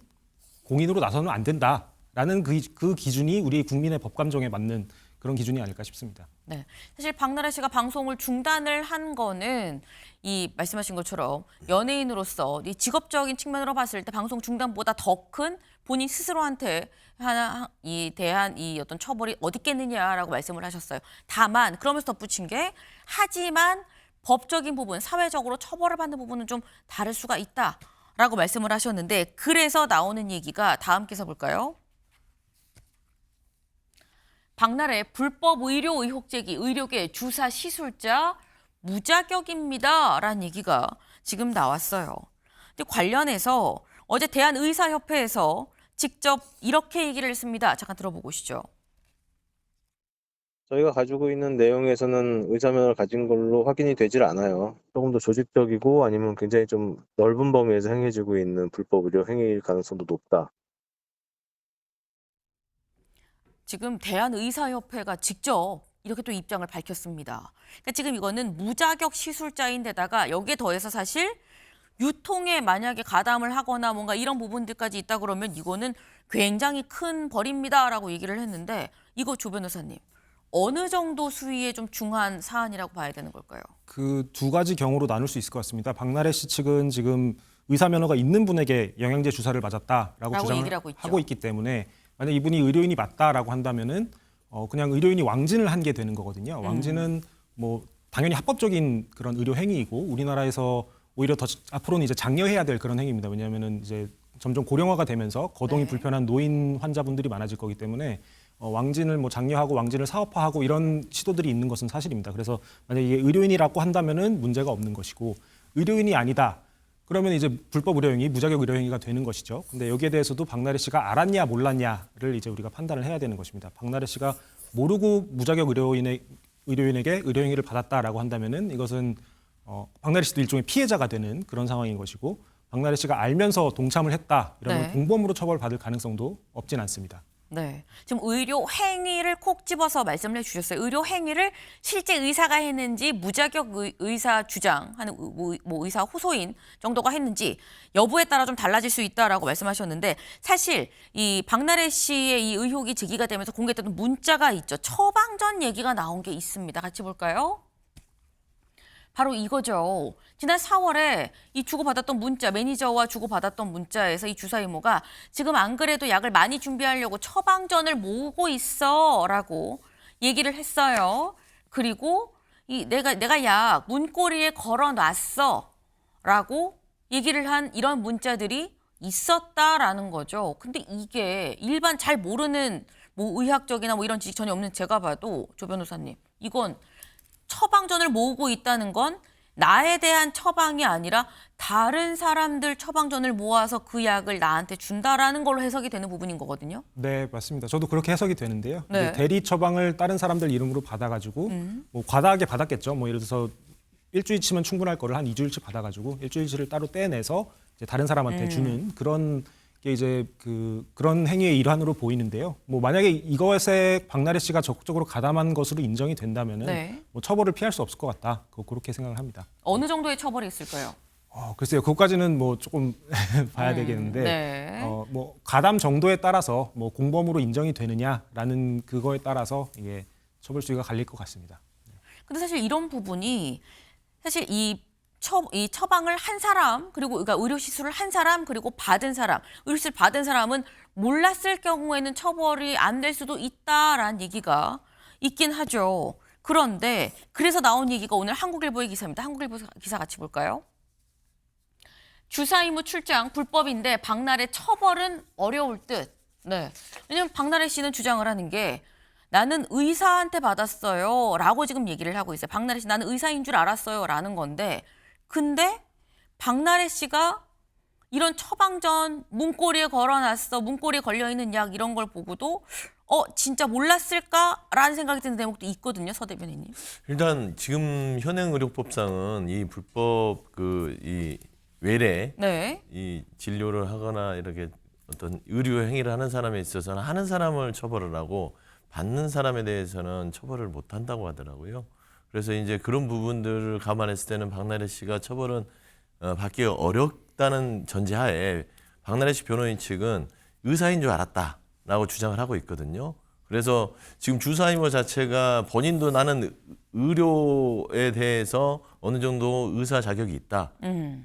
공인으로 나서는 안 된다라는 그 기준이 우리 국민의 법감정에 맞는 그런 기준이 아닐까 싶습니다. 네, 사실 박나래 씨가 방송을 중단을 한 거는 이 말씀하신 것처럼 연예인으로서 이 직업적인 측면으로 봤을 때 방송 중단보다 더 큰 본인 스스로한테 대한 이 어떤 처벌이 어디 있겠느냐라고 말씀을 하셨어요. 다만 그러면서 덧붙인 게 하지만 법적인 부분, 사회적으로 처벌을 받는 부분은 좀 다를 수가 있다라고 말씀을 하셨는데 그래서 나오는 얘기가 다음 기사 볼까요? 박나래 불법 의료 의혹 제기, 의료계 주사 시술자 무자격입니다라는 얘기가 지금 나왔어요. 근데 관련해서 어제 대한의사협회에서 직접 이렇게 얘기를 했습니다. 잠깐 들어보고 오시죠. 저희가 가지고 있는 내용에서는 의사면허를 가진 걸로 확인이 되질 않아요. 조금 더 조직적이고 아니면 굉장히 좀 넓은 범위에서 행해지고 있는 불법 의료 행위일 가능성도 높다. 지금 대한의사협회가 직접 이렇게 또 입장을 밝혔습니다. 그러니까 지금 이거는 무자격 시술자인데다가 여기에 더해서 사실 유통에 만약에 가담을 하거나 뭔가 이런 부분들까지 있다 그러면 이거는 굉장히 큰 벌입니다라고 얘기를 했는데 이거 조 변호사님 어느 정도 수위의 좀 중한 사안이라고 봐야 되는 걸까요? 그 두 가지 경우로 나눌 수 있을 것 같습니다. 박나래 씨 측은 지금 의사면허가 있는 분에게 영양제 주사를 맞았다라고 주장을 하고 있기 때문에 만약 이분이 의료인이 맞다라고 한다면은 그냥 의료인이 왕진을 한 게 되는 거거든요. 왕진은 뭐 당연히 합법적인 그런 의료 행위이고 우리나라에서 오히려 더 앞으로는 이제 장려해야 될 그런 행위입니다. 왜냐하면은 이제 점점 고령화가 되면서 거동이 불편한 노인 환자분들이 많아질 거기 때문에 왕진을 뭐 장려하고 왕진을 사업화하고 이런 시도들이 있는 것은 사실입니다. 그래서 만약 이게 의료인이라고 한다면은 문제가 없는 것이고 의료인이 아니다. 그러면 이제 불법 의료행위, 무자격 의료행위가 되는 것이죠. 근데 여기에 대해서도 박나래 씨가 알았냐 몰랐냐를 이제 우리가 판단을 해야 되는 것입니다. 박나래 씨가 모르고 무자격 의료인에게 의료행위를 받았다라고 한다면은 이것은 박나래 씨도 일종의 피해자가 되는 그런 상황인 것이고 박나래 씨가 알면서 동참을 했다 이러면 공범으로 처벌받을 가능성도 없진 않습니다. 네, 지금 의료 행위를 콕 집어서 말씀을 해주셨어요. 의료 행위를 실제 의사가 했는지 무자격 의사 주장하는 뭐 의사 호소인 정도가 했는지 여부에 따라 좀 달라질 수 있다라고 말씀하셨는데 사실 이 박나래 씨의 이 의혹이 제기가 되면서 공개됐던 문자가 있죠. 처방전 얘기가 나온 게 있습니다. 같이 볼까요? 바로 이거죠. 지난 4월에 이 주고받았던 문자, 매니저와 주고받았던 문자에서 이 주사 이모가 지금 안 그래도 약을 많이 준비하려고 처방전을 모으고 있어라고 얘기를 했어요. 그리고 내가 약 문고리에 걸어놨어라고 얘기를 한 이런 문자들이 있었다라는 거죠. 근데 이게 일반 잘 모르는 뭐 의학적이나 뭐 이런 지식 전혀 없는 제가 봐도 조 변호사님 이건 처방전을 모으고 있다는 건 나에 대한 처방이 아니라 다른 사람들 처방전을 모아서 그 약을 나한테 준다라는 걸로 해석이 되는 부분인 거거든요. 네, 맞습니다. 저도 그렇게 해석이 되는데요. 네. 대리 처방을 다른 사람들 이름으로 받아가지고 뭐 과다하게 받았겠죠. 뭐 예를 들어서 일주일치면 충분할 거를 한 2주일치 받아가지고 일주일치를 따로 떼내서 이제 다른 사람한테 주는 그런 게 이제 그런 행위의 일환으로 보이는데요. 뭐 만약에 이것에 박나래 씨가 적극적으로 가담한 것으로 인정이 된다면은 뭐 처벌을 피할 수 없을 것 같다. 그렇게 생각을 합니다. 어느 정도의 처벌이 있을까요? 글쎄요. 그것까지는 뭐 조금 봐야 되겠는데 뭐 가담 정도에 따라서 뭐 공범으로 인정이 되느냐라는 그거에 따라서 이게 처벌 수위가 갈릴 것 같습니다. 근데 사실 이런 부분이 사실 이 처방을 한 사람 그리고 그러니까 의료 시술을 한 사람 그리고 받은 사람 의료 시술 받은 사람은 몰랐을 경우에는 처벌이 안 될 수도 있다라는 얘기가 있긴 하죠. 그런데 그래서 나온 얘기가 오늘 한국일보의 기사입니다. 한국일보 기사 같이 볼까요? 주사 이모 출장 불법인데 박나래 처벌은 어려울 듯. 네. 왜냐면 박나래 씨는 주장을 하는 게 나는 의사한테 받았어요 라고 지금 얘기를 하고 있어요. 박나래 씨 나는 의사인 줄 알았어요 라는 건데 근데 박나래 씨가 이런 처방전 문고리에 걸어놨어, 문고리에 걸려있는 약 이런 걸 보고도 진짜 몰랐을까라는 생각이 드는 대목도 있거든요, 서 대변인님. 일단 지금 현행 의료법상은 이 불법 이 외래 네. 이 진료를 하거나 이렇게 어떤 의료 행위를 하는 사람에 있어서는 하는 사람을 처벌을 하고 받는 사람에 대해서는 처벌을 못 한다고 하더라고요. 그래서 이제 그런 부분들을 감안했을 때는 박나래 씨가 처벌은 받기 어렵다는 전제하에 박나래 씨 변호인 측은 의사인 줄 알았다라고 주장을 하고 있거든요. 그래서 지금 주사위모 자체가 본인도 나는 의료에 대해서 어느 정도 의사 자격이 있다.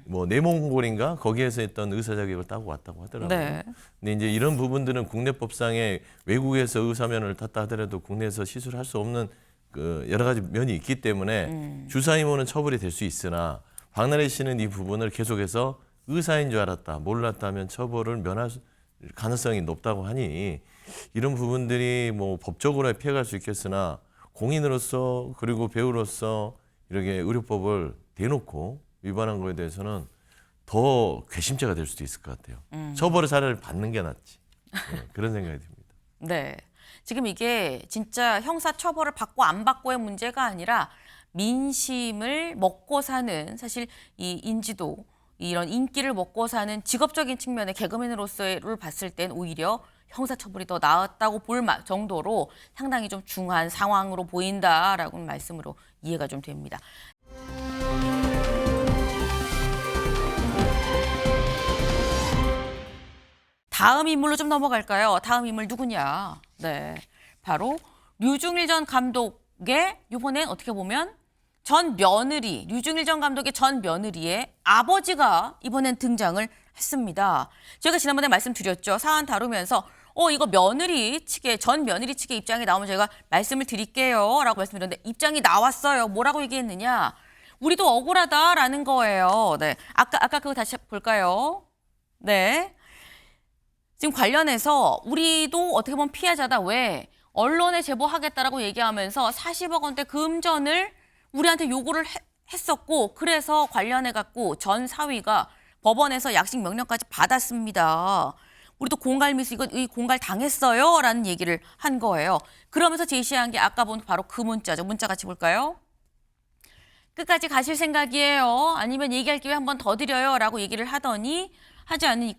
뭐 내몽골인가 거기에서 했던 의사 자격을 따고 왔다고 하더라고요. 네. 근데 이제 이런 부분들은 국내법상에 외국에서 의사면을 탔다 하더라도 국내에서 시술할 수 없는 여러 가지 면이 있기 때문에 주사위모는 처벌이 될 수 있으나 박나래 씨는 이 부분을 계속해서 의사인 줄 알았다, 몰랐다면 처벌을 면할 가능성이 높다고 하니 이런 부분들이 뭐 법적으로 피해갈 수 있겠으나 공인으로서 그리고 배우로서 이렇게 의료법을 대놓고 위반한 거에 대해서는 더 괘씸죄가 될 수도 있을 것 같아요. 처벌을 차라리 받는 게 낫지. 그런 생각이 듭니다. 네. 지금 이게 진짜 형사 처벌을 받고 안 받고의 문제가 아니라 민심을 먹고 사는, 사실 이 인지도, 이런 인기를 먹고 사는 직업적인 측면의 개그맨으로서를 봤을 땐 오히려 형사처벌이 더 나았다고 볼 정도로 상당히 좀 중한 상황으로 보인다라고 말씀으로 이해가 좀 됩니다. 다음 인물로 좀 넘어갈까요? 다음 인물 누구냐? 네, 바로 류중일 전 감독의 이번엔 어떻게 보면 전 며느리, 류중일 전 감독의 전 며느리의 아버지가 이번엔 등장을 했습니다. 제가 지난번에 말씀드렸죠. 사안 다루면서 이거 며느리 측의, 전 며느리 측의 입장이 나오면 제가 말씀을 드릴게요 라고 말씀드렸는데 입장이 나왔어요. 뭐라고 얘기했느냐? 우리도 억울하다라는 거예요. 네, 아까 그거 다시 볼까요? 네. 지금 관련해서 우리도 어떻게 보면 피해자다. 왜? 언론에 제보하겠다라고 얘기하면서 40억 원대 금전을 우리한테 요구를 했었고 그래서 관련해갖고 전 사위가 법원에서 약식 명령까지 받았습니다. 우리도 공갈미수 이 공갈 당했어요 라는 얘기를 한 거예요. 그러면서 제시한 게 아까 본 바로 그 문자죠. 문자 같이 볼까요? 끝까지 가실 생각이에요? 아니면 얘기할 기회 한 번 더 드려요? 라고 얘기를 하더니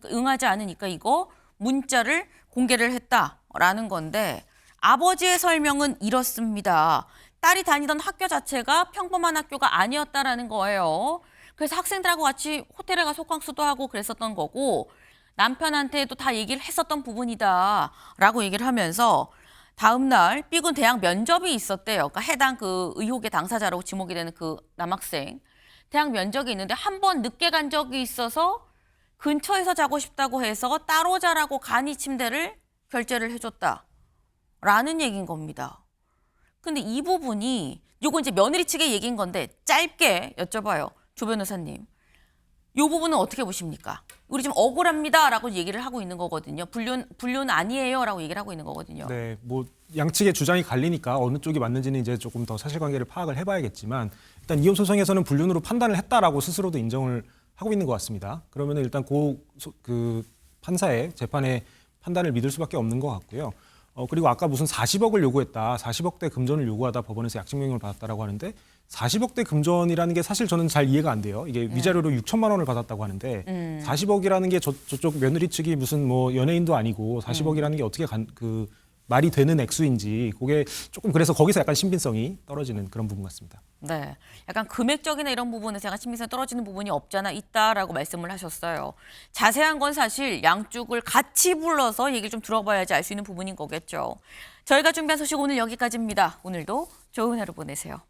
응하지 않으니까 이거 문자를 공개를 했다라는 건데 아버지의 설명은 이렇습니다. 딸이 다니던 학교 자체가 평범한 학교가 아니었다라는 거예요. 그래서 학생들하고 같이 호텔에 가서 호캉스도 하고 그랬었던 거고 남편한테도 다 얘기를 했었던 부분이다라고 얘기를 하면서 다음 날 B군 대학 면접이 있었대요. 그러니까 해당 그 의혹의 당사자라고 지목이 되는 그 남학생. 대학 면접이 있는데 한 번 늦게 간 적이 있어서 근처에서 자고 싶다고 해서 따로 자라고 간이 침대를 결제를 해줬다라는 얘기인 겁니다. 근데 이 부분이 요거 이제 며느리 측의 얘기인 건데 짧게 여쭤봐요. 조 변호사님. 이 부분은 어떻게 보십니까? 우리 좀 억울합니다라고 얘기를 하고 있는 거거든요. 불륜 아니에요라고 얘기를 하고 있는 거거든요. 네, 뭐 양측의 주장이 갈리니까 어느 쪽이 맞는지는 이제 조금 더 사실관계를 파악을 해봐야겠지만 일단 이혼 소송에서는 불륜으로 판단을 했다라고 스스로도 인정을 하고 있는 것 같습니다. 그러면 일단 그 판사의 재판의 판단을 믿을 수밖에 없는 것 같고요. 그리고 아까 무슨 40억을 요구했다, 40억대 금전을 요구하다 법원에서 약식명령을 받았다라고 하는데 40억대 금전이라는 게 사실 저는 잘 이해가 안 돼요. 이게 위자료로 6천만 원을 받았다고 하는데 40억이라는 게 저쪽 며느리 측이 무슨 뭐 연예인도 아니고 40억이라는 게 어떻게 말이 되는 액수인지 그게 조금 그래서 거기서 약간 신빙성이 떨어지는 그런 부분 같습니다. 네, 약간 금액적이나 이런 부분에서 약간 신빙성이 떨어지는 부분이 없잖아 있다라고 말씀을 하셨어요. 자세한 건 사실 양쪽을 같이 불러서 얘기를 좀 들어봐야지 알 수 있는 부분인 거겠죠. 저희가 준비한 소식 오늘 여기까지입니다. 오늘도 좋은 하루 보내세요.